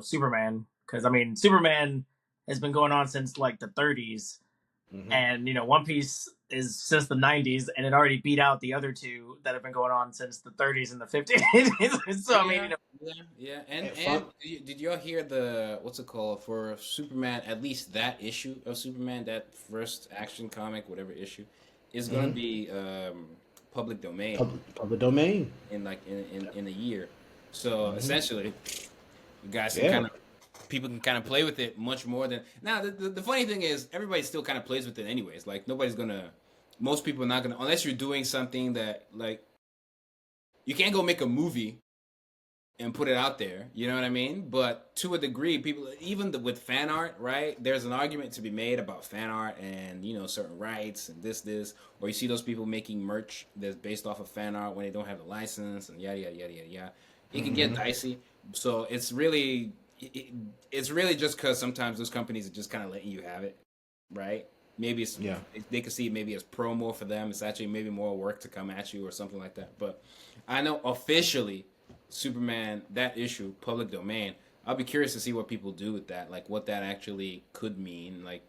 Superman. Because, I mean, Superman has been going on since, like, the 30s. Mm-hmm. And, One Piece is since the 90s, and it already beat out the other two that have been going on since the 30s and the 50s. So, I mean, Yeah. And did y'all hear what's it called, for Superman, at least that issue of Superman, that first Action comic, whatever issue, is going to be public domain. Public domain. In a year. So essentially, you guys can people can kind of play with it much more than now. The funny thing is, everybody still kind of plays with it anyways. Like most people are not gonna, unless you're doing something that, like, you can't go make a movie and put it out there. You know what I mean? But to a degree, people, even with fan art, right? There's an argument to be made about fan art and certain rights and this, or you see those people making merch that's based off of fan art when they don't have the license and yada yada yada yada yada. It can get dicey. So it's really just because sometimes those companies are just kind of letting you have it, right? Maybe it's they could see it maybe as promo for them. It's actually maybe more work to come at you or something like that. But I know officially Superman, that issue, public domain. I'll be curious to see what people do with that, like what that actually could mean. Like,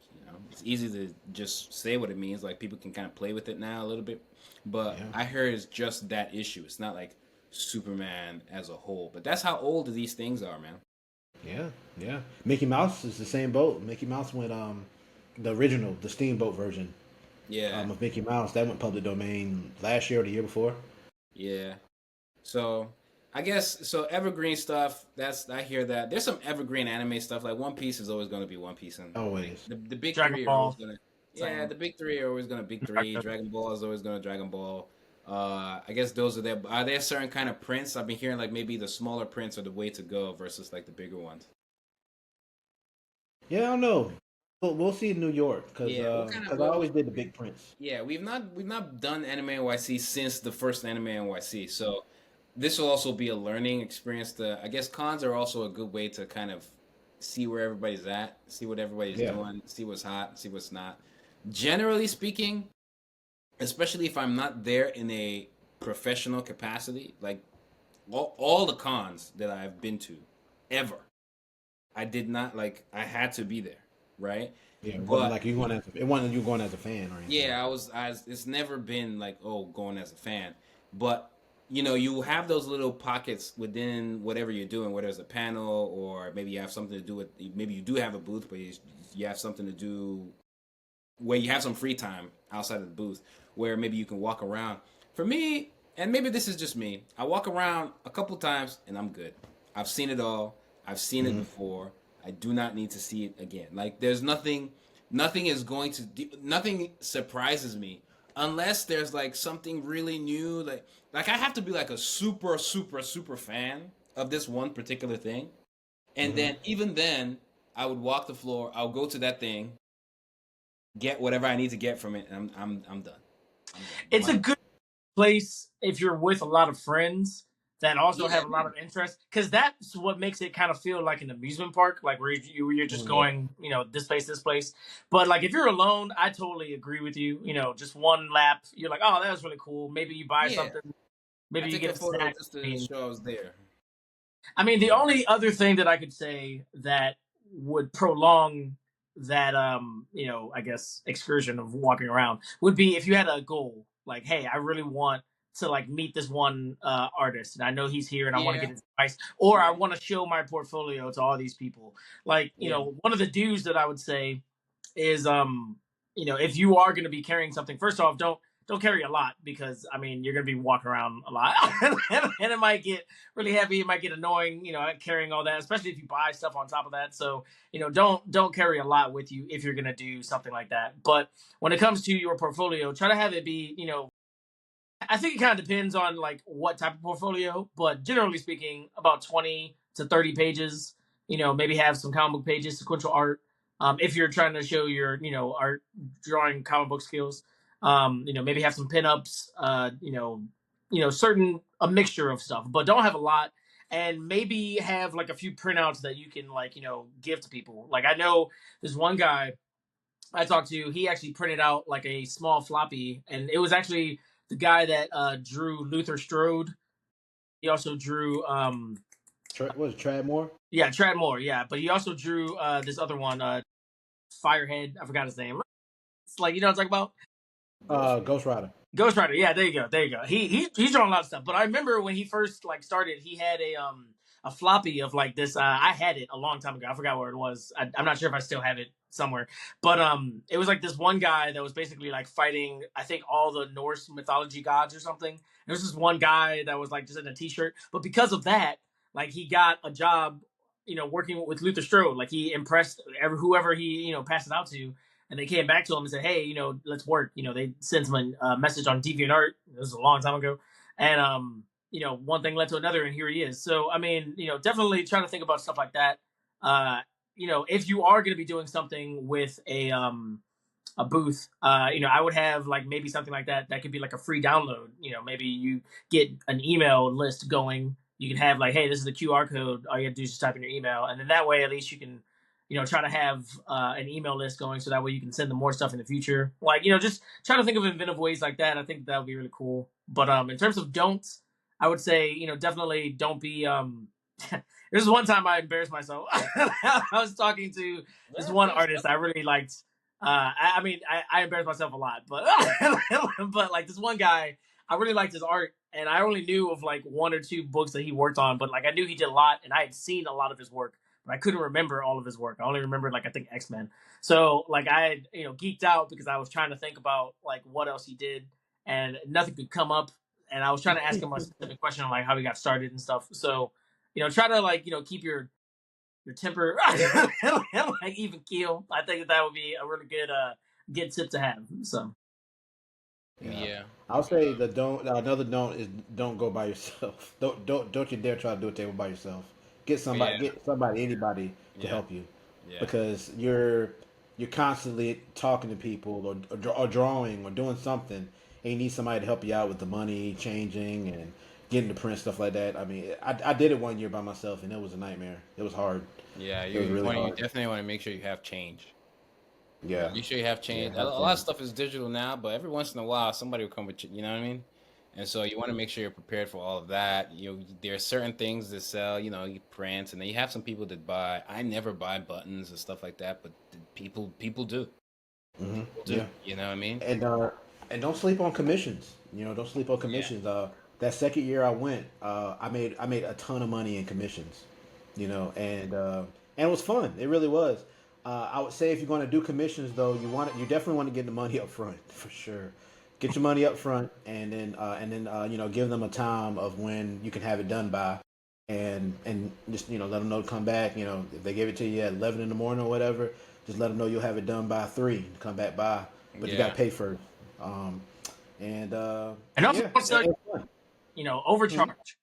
it's easy to just say what it means. Like, people can kind of play with it now a little bit. But I heard it's just that issue. It's not like Superman as a whole. But that's how old these things are, man. Yeah. Mickey Mouse is the same boat. Mickey Mouse went the original, the Steamboat version. Of Mickey Mouse, that went public domain last year or the year before. Yeah. So I guess evergreen stuff. I hear that there's some evergreen anime stuff. Like One Piece is always going to be One Piece, and always the big Dragon three Ball. are always going to. The big three are always going to big three. Dragon Ball is always going to Dragon Ball. I guess those are there. Are there certain kind of prints? I've been hearing like maybe the smaller prints are the way to go versus like the bigger ones. Yeah, I don't know. We'll see in New York because I always did the big prints. Yeah, we've not done Anime NYC since the first Anime NYC, so this will also be a learning experience. I guess cons are also a good way to kind of see where everybody's at, see what everybody's doing, see what's hot, see what's not. Generally speaking, especially if I'm not there in a professional capacity, like all the cons that I've been to, ever, I did not I had to be there, right? Yeah, it wasn't like you going as a fan or anything. Yeah, I was. It's never been like going as a fan, but you have those little pockets within whatever you're doing, whether it's a panel or maybe you have something to do with. Maybe you do have a booth, but you have something to do where you have some free time outside of the booth, where maybe you can walk around. For me, and maybe this is just me, I walk around a couple times and I'm good. I've seen it all. I've seen it before. I do not need to see it again. Like, there's nothing surprises me unless there's like something really new. Like I have to be like a super, super, super fan of this one particular thing. And then even then I would walk the floor, I'll go to that thing, get whatever I need to get from it, and I'm done. It's a good place if you're with a lot of friends that also have a lot of interest, because that's what makes it kind of feel like an amusement park, like where you're just going, this place. But like if you're alone, I totally agree with you. Just one lap, you're like, oh, that was really cool. Maybe you buy something. Maybe you get a photo snack. just to show I was there. I mean, the only other thing that I could say that would prolong that, I guess excursion of walking around would be if you had a goal, like, hey, I really want to like meet this one artist, and I know he's here, and I want to get his advice, or I want to show my portfolio to all these people. Like, one of the dues that I would say is, if you are going to be carrying something, first off, don't carry a lot, because I mean you're going to be walking around a lot, and it might get really heavy. It might get annoying, carrying all that, especially if you buy stuff on top of that. So don't carry a lot with you if you're going to do something like that. But when it comes to your portfolio, try to have it be, I think it kind of depends on like what type of portfolio, but generally speaking, about 20 to 30 pages. Maybe have some comic book pages, sequential art. If you're trying to show your, art drawing comic book skills, maybe have some pinups, a mixture of stuff, but don't have a lot. And maybe have like a few printouts that you can like, give to people. Like I know this one guy I talked to, he actually printed out like a small floppy, and it was actually the guy that drew Luther Strode. He also drew what is it, Tradmore? Yeah, Tradmore, yeah. But he also drew this other one, Firehead. I forgot his name. It's like, what I'm talking about? Ghost Rider. Ghost Rider, yeah, there you go. He's drawn a lot of stuff. But I remember when he first like started, he had a floppy of like this. I had it a long time ago. I forgot where it was. I'm not sure if I still have it somewhere. But it was like this one guy that was basically like fighting, I think, all the Norse mythology gods or something. There was this one guy that was like just in a t-shirt. But because of that, like he got a job, working with Luther Strode. Like he impressed whoever he, passed it out to. And they came back to him and said, hey, let's work. They sent him a message on DeviantArt. This was a long time ago. And one thing led to another, and here he is. So I mean, definitely trying to think about stuff like that. If you are going to be doing something with a booth, I would have like maybe something like that could be like a free download. Maybe you get an email list going. You can have like, hey, this is the QR code. All you have to do is just type in your email, and then that way at least you can, try to have an email list going, so that way you can send them more stuff in the future. Like, just trying to think of inventive ways like that. I think that would be really cool. But in terms of don'ts, I would say, definitely don't be. There's one time I embarrassed myself. I was talking to this one artist I really liked. I mean, I embarrassed myself a lot, but but like this one guy, I really liked his art, and I only knew of like one or two books that he worked on, but like I knew he did a lot, and I had seen a lot of his work, but I couldn't remember all of his work. I only remembered like I think X-Men. So like I had geeked out because I was trying to think about like what else he did, and nothing could come up, and I was trying to ask him a specific question on like how he got started and stuff. So try to like keep your temper like even keel. I think that would be a really good tip to have. So Yeah. I'll say another don't is don't go by yourself. Don't you dare try to do a table by yourself. Get anybody to help you, because you're constantly talking to people or drawing or doing something, and you need somebody to help you out with the money changing and getting the print, stuff like that. I mean, I did it one year by myself, and it was a nightmare. It was hard. Yeah, It was really hard. you definitely want to make sure you have change. Yeah. Make sure you have change. A lot of stuff is digital now, but every once in a while, somebody will come with you. You know what I mean? And so you want to make sure you're prepared for all of that. There are certain things that sell. You print, and then you have some people that buy. I never buy buttons and stuff like that, but people do. Mm-hmm. People do. Yeah. You know what I mean? And don't sleep on commissions. Don't sleep on commissions. That second year I went, I made a ton of money in commissions. And it was fun. It really was. I would say if you're going to do commissions, though, you definitely want to get the money up front for sure. Get your money up front, and then give them a time of when you can have it done by, and just let them know to come back. If they give it to you at 11 in the morning or whatever, just let them know you'll have it done by 3 and come back by. But you got to pay first. And also overcharge.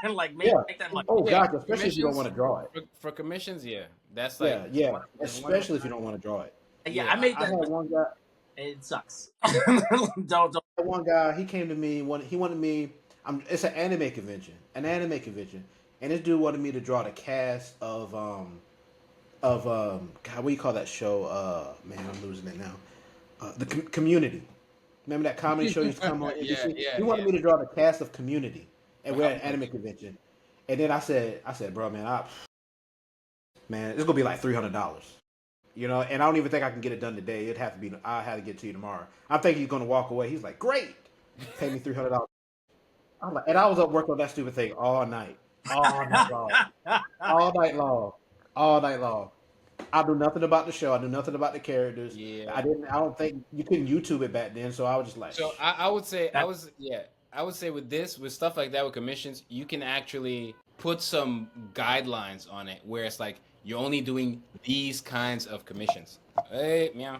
Like make that money. Oh gosh, especially if you don't want to draw it. For commissions, that's like especially if you don't want to draw it. I made that. I had one guy. It sucks. don't. One guy, he came to me. He wanted me. It's an anime convention, and this dude wanted me to draw the cast of God, what do you call that show? Man, I'm losing it now. The Community. Remember that comedy show used to come on NBC? He wanted me to draw the cast of Community, and we're at an anime convention. And then I said, bro, man, it's gonna be like $300. And I don't even think I can get it done today. I have to get it to you tomorrow. I think he's gonna walk away. He's like, great, pay me $300. I'm like, and I was up working on that stupid thing all night long, all night long. I knew nothing about the show. I knew nothing about the characters. Yeah. I don't think you couldn't YouTube it back then. So I was just like. So I would say I would say with stuff like that, with commissions, you can actually put some guidelines on it where it's like you're only doing these kinds of commissions. Hey, meow.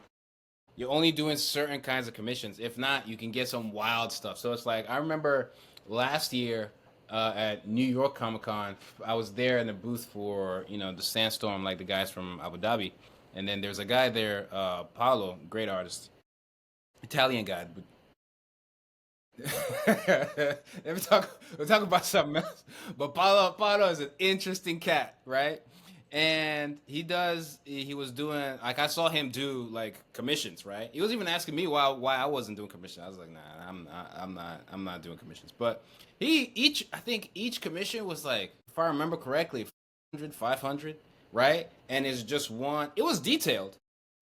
You're only doing certain kinds of commissions. If not, you can get some wild stuff. So it's like I remember last year. At New York Comic Con, I was there in the booth for the Sandstorm, like the guys from Abu Dhabi, and then there's a guy there, Paolo, great artist, Italian guy. We'll talk about something else. But Paolo is an interesting cat, right? And he was doing, like, I saw him do like commissions, right? He was even asking me why I wasn't doing commissions. I was like, nah, I'm not doing commissions. But I think each commission was like, if I remember correctly, 500, right? And it's just one. It was detailed.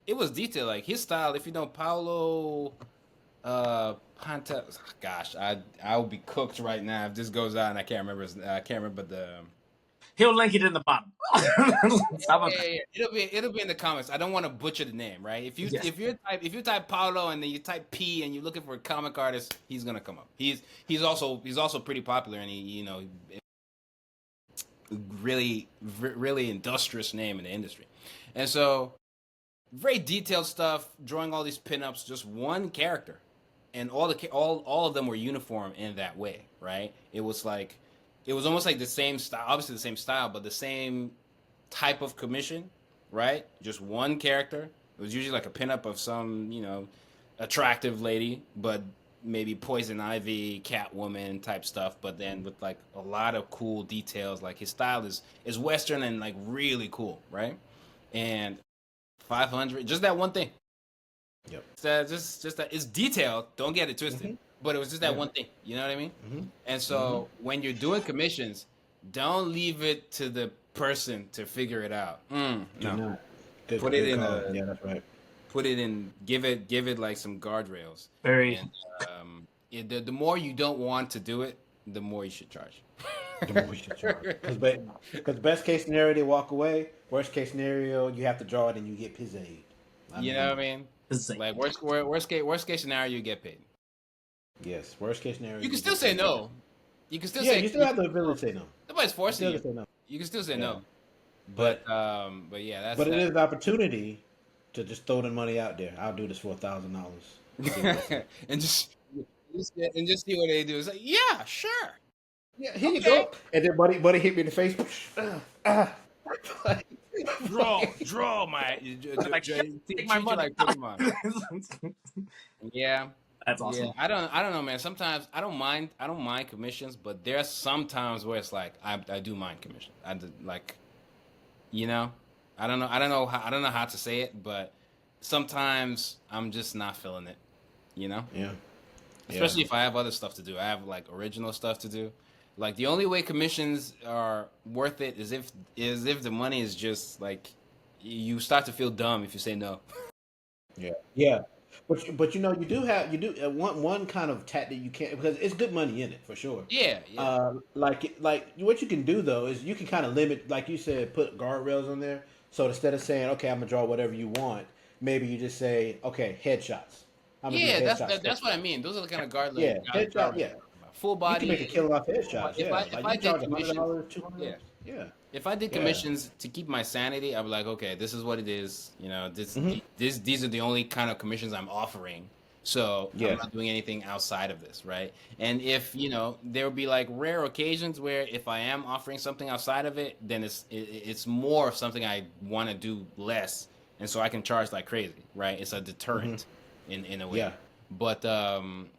Like his style. If you know Paolo, gosh, I will be cooked right now if this goes out and I can't remember the. He'll link it in the bottom. It'll be in the comments. I don't want to butcher the name, right? If you type Paulo and then you type P and you're looking for a comic artist, he's gonna come up. He's also pretty popular, and he really industrious name in the industry. And so very detailed stuff, drawing all these pinups, just one character. and all of them were uniform in that way, right? It was almost like the same style, obviously the same style, but the same type of commission, right? Just one character. It was usually like a pinup of some, attractive lady, but maybe Poison Ivy, Catwoman type stuff, but then with like a lot of cool details. Like his style is Western and like really cool, right? And 500, just that one thing. Yep. So just that it's detailed. Don't get it twisted. But it was just that one thing. You know what I mean? And so when you're doing commissions, don't leave it to the person to figure it out. No. Put it in yeah, that's right. Put it in. Give it like some guardrails. Very. And, the more you don't want to do it, the more you should charge. The more you should charge. Because best case scenario, they walk away. Worst case scenario, you have to draw it and you get paid. You know what I mean? Like worst case scenario, you get paid. Yes, worst case scenario. You can still say no. You can still say you still have the ability to say no. Nobody's forcing you. Say no. You can still say no. But yeah, that's. But it is an opportunity to just throw the money out there. I'll do this for $1,000. and just see what they do. It's like, yeah, sure. Yeah, here you go. And then buddy hit me in the face. Draw my take my money. Like Pokemon. Yeah. That's awesome. Yeah, I don't know, man. Sometimes I don't mind commissions, but there's some times where it's like I do mind commissions. I do, like, I don't know how to say it, but sometimes I'm just not feeling it, Yeah. Especially if I have other stuff to do. I have like original stuff to do. Like the only way commissions are worth it is if the money is just like you start to feel dumb if you say no. Yeah. But you do one kind of tactic you can't, because it's good money in it for sure. Yeah. Like what you can do though is you can kind of limit, like you said, put guardrails on there. So instead of saying, okay, I'm gonna draw whatever you want, maybe you just say, okay, headshots. That's what I mean. Those are the kind of guardrails. Yeah, headshot. Yeah, full body. You can make a kill off headshots. If I did commissions, $200. Yeah. If I did commissions to keep my sanity, I'd be like, okay, this is what it is. These are the only kind of commissions I'm offering. So I'm not doing anything outside of this, right? And if there will be like rare occasions where if I am offering something outside of it, then it's more of something I want to do less, and so I can charge like crazy, right? It's a deterrent in a way. Yeah. But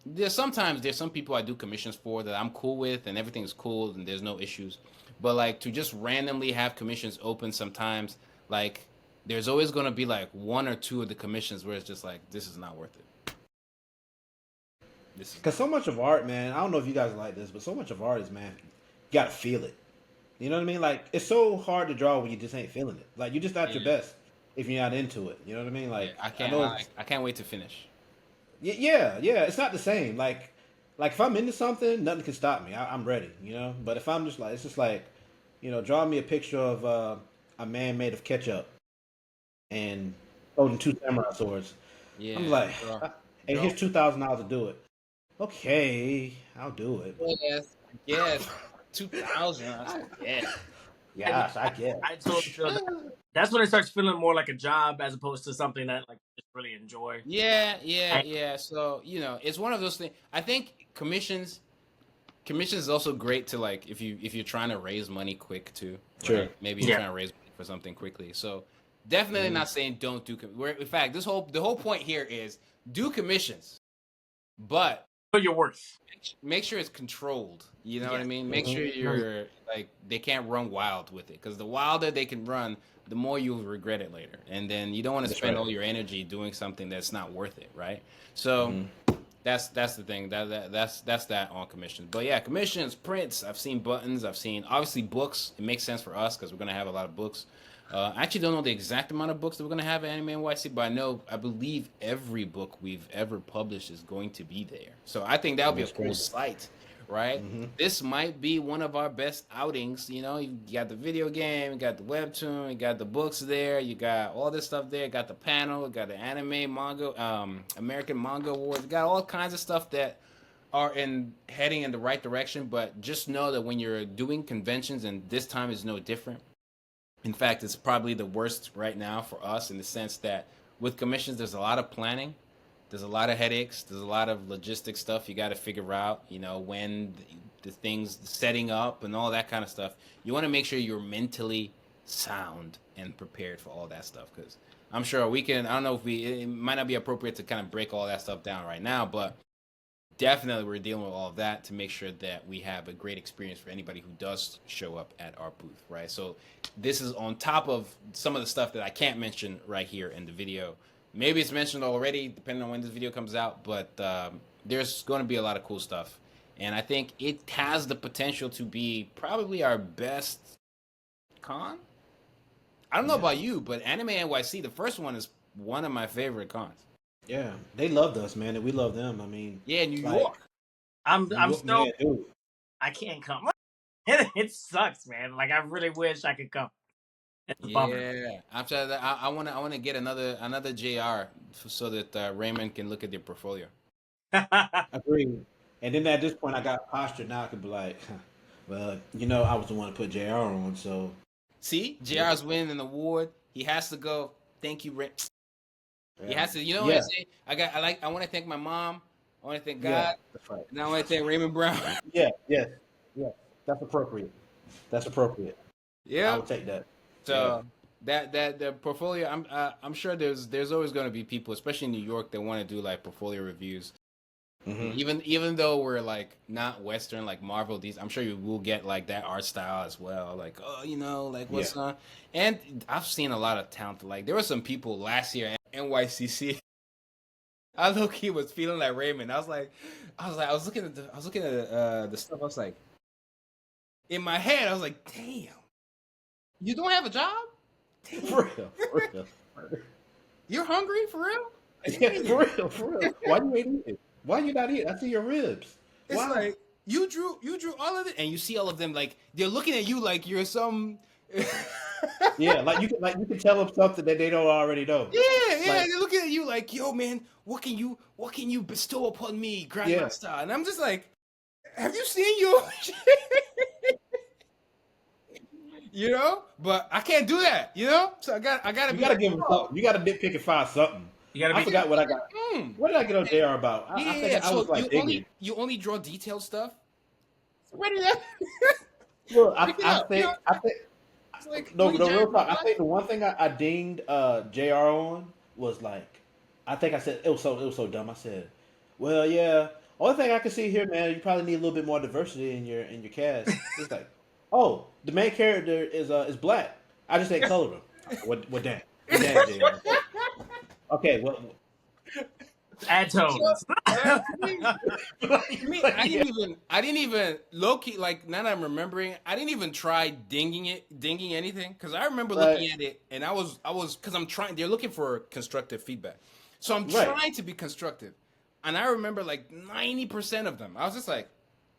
there's some people I do commissions for that I'm cool with, and everything's cool and there's no issues. But like to just randomly have commissions open sometimes, like there's always going to be like one or two of the commissions where it's just like, this is not worth it. Because so much of art, man, I don't know if you guys like this, but so much of art is, man, you got to feel it. You know what I mean? Like, it's so hard to draw when you just ain't feeling it. Like, you're just not your best if you're not into it. You know what I mean? Like, I can't wait to finish. Yeah. It's not the same. Like if I'm into something, nothing can stop me. I'm ready, But if I'm just like, it's just like, draw me a picture of a man made of ketchup and holding two samurai swords. Yeah. I'm like, and here's $2,000 to do it. Okay, I'll do it. Yes. 2,000. Yes, I get. I totally feel that. That's when it starts feeling more like a job as opposed to something that like just really enjoy. Yeah. So it's one of those things. I think commissions is also great to like if you're trying to raise money quick too. Sure. Right? Maybe you're trying to raise money for something quickly. So definitely not saying don't do. In fact, the whole point here is do commissions, but your worth. Make sure it's controlled. You know what I mean? Make sure you're like they can't run wild with it, because the wilder they can run, the more you'll regret it later, and then you don't want to spend all your energy doing something that's not worth it, right? So that's the thing. That's that on commissions. But yeah, commissions, prints. I've seen buttons. I've seen obviously books. It makes sense for us because we're gonna have a lot of books. I actually don't know the exact amount of books that we're going to have at Anime NYC, but I believe every book we've ever published is going to be there. So I think that would be a cool sight, right? This might be one of our best outings. You got the video game, you got the Webtoon, you got the books there, you got all this stuff there, you got the panel, you got the Anime Manga, American Manga Awards, you got all kinds of stuff that are heading in the right direction. But just know that when you're doing conventions, and this time is no different. In fact, it's probably the worst right now for us in the sense that with commissions, there's a lot of planning, There's a lot of headaches. There's a lot of logistic stuff you got to figure out. You know, when the things setting up and all that kind of stuff. You want to make sure you're mentally sound and prepared for all that stuff, because I'm sure we can. I don't know if it might not be appropriate to kind of break all that stuff down right now, but definitely we're dealing with all of that to make sure that we have a great experience for anybody who does show up at our booth, right? So this is on top of some of the stuff that I can't mention right here in the video. Maybe it's mentioned already, depending on when this video comes out, but there's going to be a lot of cool stuff. And I think it has the potential to be probably our best con. I don't know about you, but Anime NYC, the first one, is one of my favorite cons. Yeah, they loved us, man, and we love them. I mean, New York. I'm so man, dude. I can't come. It sucks, man. Like I really wish I could come. It's a bummer. Yeah, after that, I want to get another JR so that Raymond can look at their portfolio. Agreed. And then at this point, I got postured. Now I could be like, well, I was the one to put JR on, so. See, JR's winning an award. He has to go. Thank you, Ray. Yeah. He has to. You know what I say? I want to thank my mom. I want to thank God. That's right. And I want to thank Raymond Brown. Yeah. That's appropriate. Yeah, I will take that. So that the portfolio, I'm sure there's always going to be people, especially in New York, that want to do like portfolio reviews. Mm-hmm. Even though we're like not Western like Marvel, I'm sure you will get like that art style as well. Like, like what's on. And I've seen a lot of talent. Like there were some people last year at NYCC. I low-key was feeling like Raymond. I was looking at the stuff. I was like, in my head, I was like, damn, you don't have a job? Damn. For real. You're hungry for real? Yeah, for real. Why you ain't eating? Why you not eating? I see your ribs. It's like you drew all of it, and you see all of them like they're looking at you like you're some. Yeah, like you can tell them something that they don't already know. Yeah, they're looking at you like, yo, man, what can you bestow upon me, Grandmaster? And I'm just like, have you seen your but I can't do that, So I gotta. You gotta give them something. You gotta nitpick and find something. I forgot what I got. What did I get on JR about? I was like, you only draw detailed stuff. What is that? Well, I think. No, real talk. I think the one thing I dinged JR on was like, I think I said it was so dumb. I said, well, yeah. Only thing I can see here, man, you probably need a little bit more diversity in your cast. It's like, oh, the main character is black. I just ain't colored him. What damn? JR. Okay, well, add tones. I didn't even low key, like, now that I'm remembering, I didn't even try dinging anything, because I remember looking at it and I was because they're looking for constructive feedback, so I'm trying to be constructive, and I remember like 90% of them I was just like,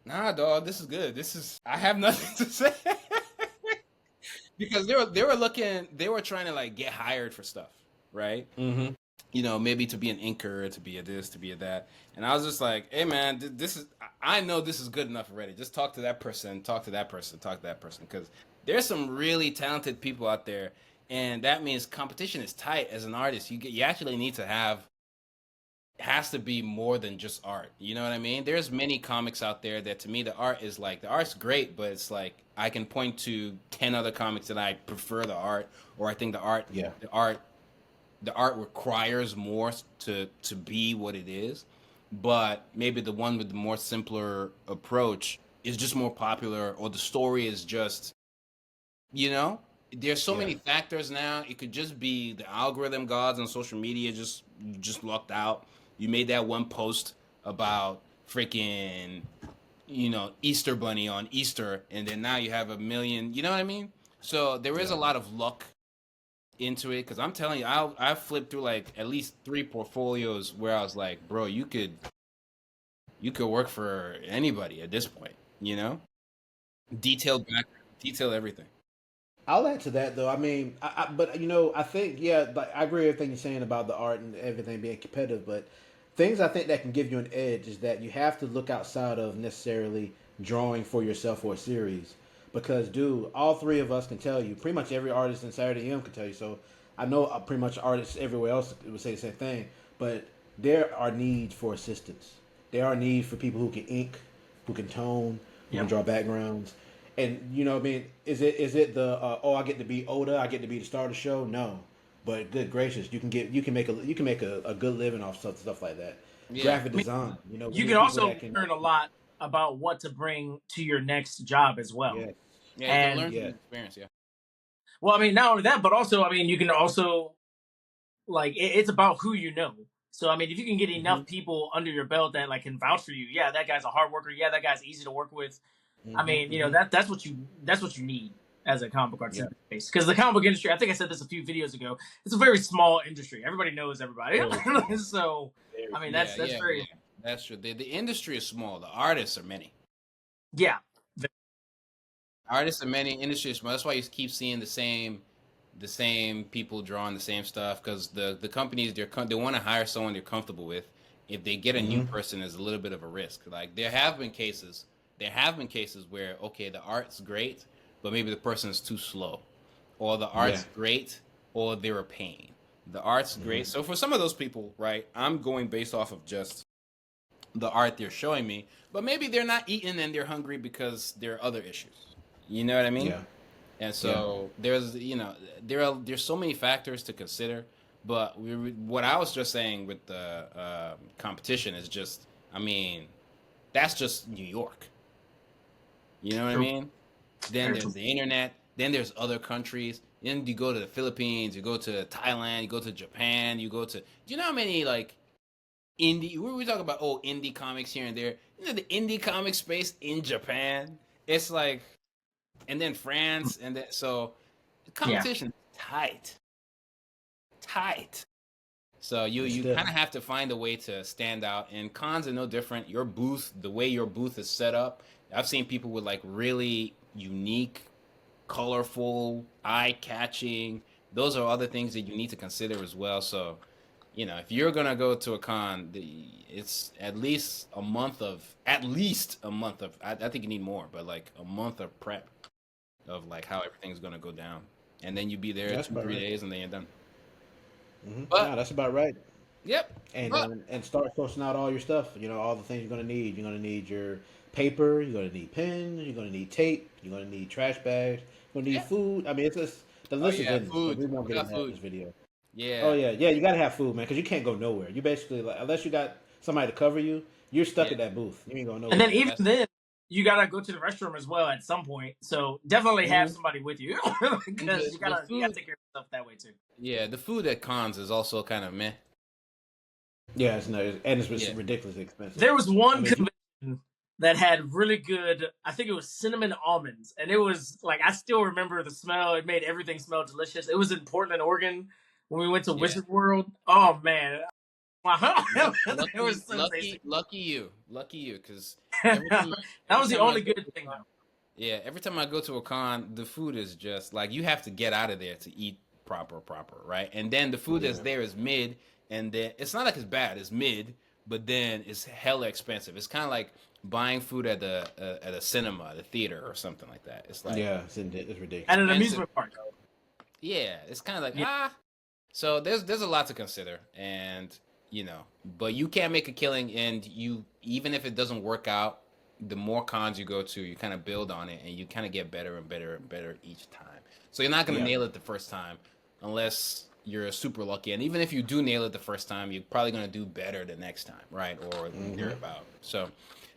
nah, dog, this is good. I have nothing to say. Because they were trying to like get hired for stuff, right? Mm-hmm. Maybe to be an inker, to be a this, to be a that. And I was just like, hey, man, I know this is good enough already. Just talk to that person, talk to that person. Because there's some really talented people out there. And that means competition is tight as an artist. You actually need to has to be more than just art. You know what I mean? There's many comics out there that to me, the art's great, but it's like, I can point to 10 other comics that I prefer the art, or I think the art requires more to be what it is, but maybe the one with the more simpler approach is just more popular, or the story is just, there's so many factors now. It could just be the algorithm gods on social media just lucked out. You made that one post about freaking, Easter Bunny on Easter, and then now you have 1 million, you know what I mean? So there is a lot of luck into it, because I'm telling you, I flipped through like at least 3 portfolios where I was like, bro, you could work for anybody at this point, detailed background, detail everything. I'll add to that though. I mean, I think like I agree with everything you're saying about the art and everything being competitive, but things I think that can give you an edge is that you have to look outside of necessarily drawing for yourself or a series. Because, dude, all 3 of us can tell you, pretty much every artist in Saturday M can tell you. So I know pretty much artists everywhere else would say the same thing. But there are needs for assistance. There are needs for people who can ink, who can tone, who can draw backgrounds. And you know, what I mean, is it the I get to be Oda, I get to be the star of the show? No, but good gracious, you can make a good living off stuff like that. Yeah. Graphic design, you know, you can also learn a lot about what to bring to your next job as well. Yeah, yeah, you can learn from experience. Yeah. Well, I mean, not only that, but also, I mean, you can also like it's about who you know. So, I mean, if you can get enough people under your belt that like can vouch for you, yeah, that guy's a hard worker. Yeah, that guy's easy to work with. I mean, you know, that's what you need as a comic book artist space. Because the comic book industry, I think I said this a few videos ago, it's a very small industry. Everybody knows everybody. So, I mean, that's very. Yeah. That's true. The industry is small. The artists are many. Yeah. Artists are many. Industry is small. That's why you keep seeing the same people drawing the same stuff, because the companies they want to hire someone they're comfortable with. If they get a new person, is a little bit of a risk. Like there have been cases where okay, the art's great, but maybe the person is too slow, or the art's great, or they're a pain. The art's great. So for some of those people, right, I'm going based off of just the art they're showing me, but maybe they're not eating and they're hungry because there are other issues. You know what I mean? Yeah. And so there's there's so many factors to consider. But what I was just saying with the competition is just, I mean, that's just New York. You know what I mean? Then there's the internet. Then there's other countries. Then you go to the Philippines. You go to Thailand. You go to Japan. You go to. Do you know how many like indie? We talk about indie comics here and there. You know the indie comic space in Japan. It's like, and then France, and then so the competition is tight. So you kind of have to find a way to stand out. And cons are no different. Your booth, the way your booth is set up. I've seen people with like really unique, colorful, eye-catching. Those are other things that you need to consider as well. So, you know, if you're gonna go to a con, it's at least a month of. I think you need more, but like a month of prep of like how everything's gonna go down, and then you be there 2-3 days, and then you're done. But that's about right. Yep. And start sourcing out all your stuff. You know, all the things you're gonna need. You're gonna need your paper. You're gonna need pens. You're gonna need tape. You're gonna need trash bags. You're gonna need food. I mean, it's just the list is endless. Food. We won't get into this video. Yeah. Oh yeah. You gotta have food, man, because you can't go nowhere. You basically, like, unless you got somebody to cover you, you're stuck at that booth. You ain't going nowhere. And then even then, you gotta go to the restroom as well at some point. So definitely have somebody with you, because you gotta take care of yourself that way too. Yeah, the food at cons is also kind of meh. Yeah, it's ridiculously expensive. There was one convention that had really good, I think it was cinnamon almonds, and it was like, I still remember the smell. It made everything smell delicious. It was in Portland, Oregon, when we went to Wizard World. Oh man. It was so tasty. Lucky you, because that was the only good thing though. Yeah, every time I go to a con, the food is just like, you have to get out of there to eat proper, right? And then the food that's there is mid, and then it's not like it's bad, it's mid, but then it's hella expensive. It's kind of like buying food at a cinema, the theater, or something like that. It's like, it's ridiculous. At an amusement park. Yeah, it's kind of like So there's a lot to consider, and you know, but you can't make a killing, and even if it doesn't work out, the more cons you go to, you kind of build on it, and you kind of get better and better and better each time. So you're not gonna nail it the first time, unless you're super lucky. And even if you do nail it the first time, you're probably gonna do better the next time, right? Or thereabout. So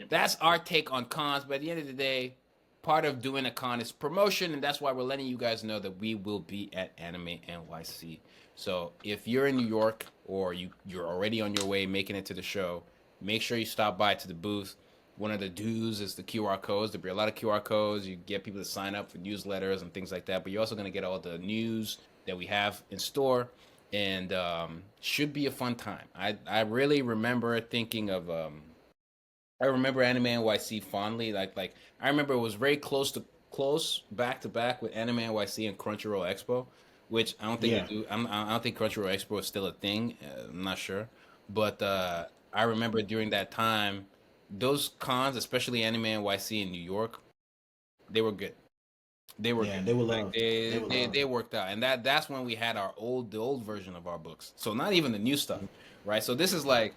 that's our take on cons. But at the end of the day, part of doing a con is promotion, and that's why we're letting you guys know that we will be at Anime NYC. So if you're in New York, or you're already on your way making it to the show, make sure you stop by to the booth. One of the dues is the QR codes. There'll be a lot of QR codes. You get people to sign up for newsletters and things like that. But you're also going to get all the news that we have in store, and should be a fun time. I really remember thinking of I remember Anime NYC fondly. Like I remember it was very close back to back with Anime NYC and Crunchyroll Expo, which I don't think they do. I don't think Crunchyroll Expo is still a thing. I'm not sure, but I remember during that time, those cons, especially Anime NYC in New York, they were good. They were Yeah, good. they were Like loved. They were loved. they worked out, and that's when we had the old version of our books. So not even the new stuff, right? So this is like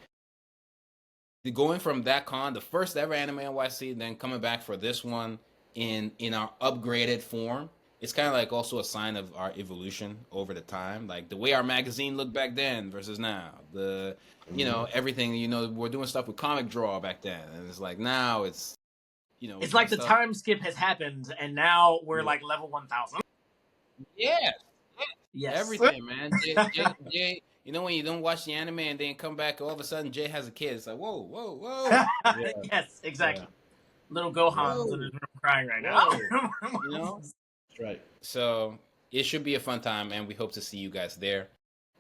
going from that con, the first ever Anime NYC, then coming back for this one in our upgraded form. It's kind of like also a sign of our evolution over the time, like the way our magazine looked back then versus now. Everything. We're doing stuff with Comic Draw back then, and it's like now it's we're It's doing like the stuff. time skip has happened, and now we're like level 1000. Yeah, Yes. everything, man. Jay, when you don't watch the anime and then come back, all of a sudden Jay has a kid. It's like, whoa, whoa, whoa. Yes, exactly. Yeah. Little Gohan's in his room crying right now. That's right. So it should be a fun time, and we hope to see you guys there.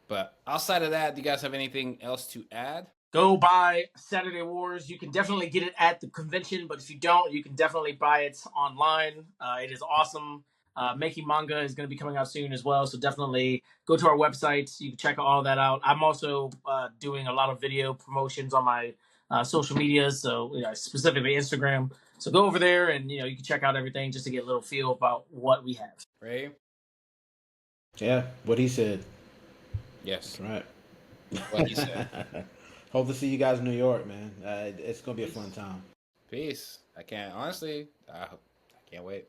But outside of that, do you guys have anything else to add? Go buy Saturday Wars. You can definitely get it at the convention, but if you don't, you can definitely buy it online. It is awesome. Making Manga is going to be coming out soon as well, so definitely go to our website. You can check all that out. I'm also doing a lot of video promotions on my social media, so specifically Instagram. So go over there and you can check out everything just to get a little feel about what we have. Ray? Yeah, what he said. Yes. That's right. What he said. Hope to see you guys in New York, man. It's gonna be a fun time. Peace. I can't wait.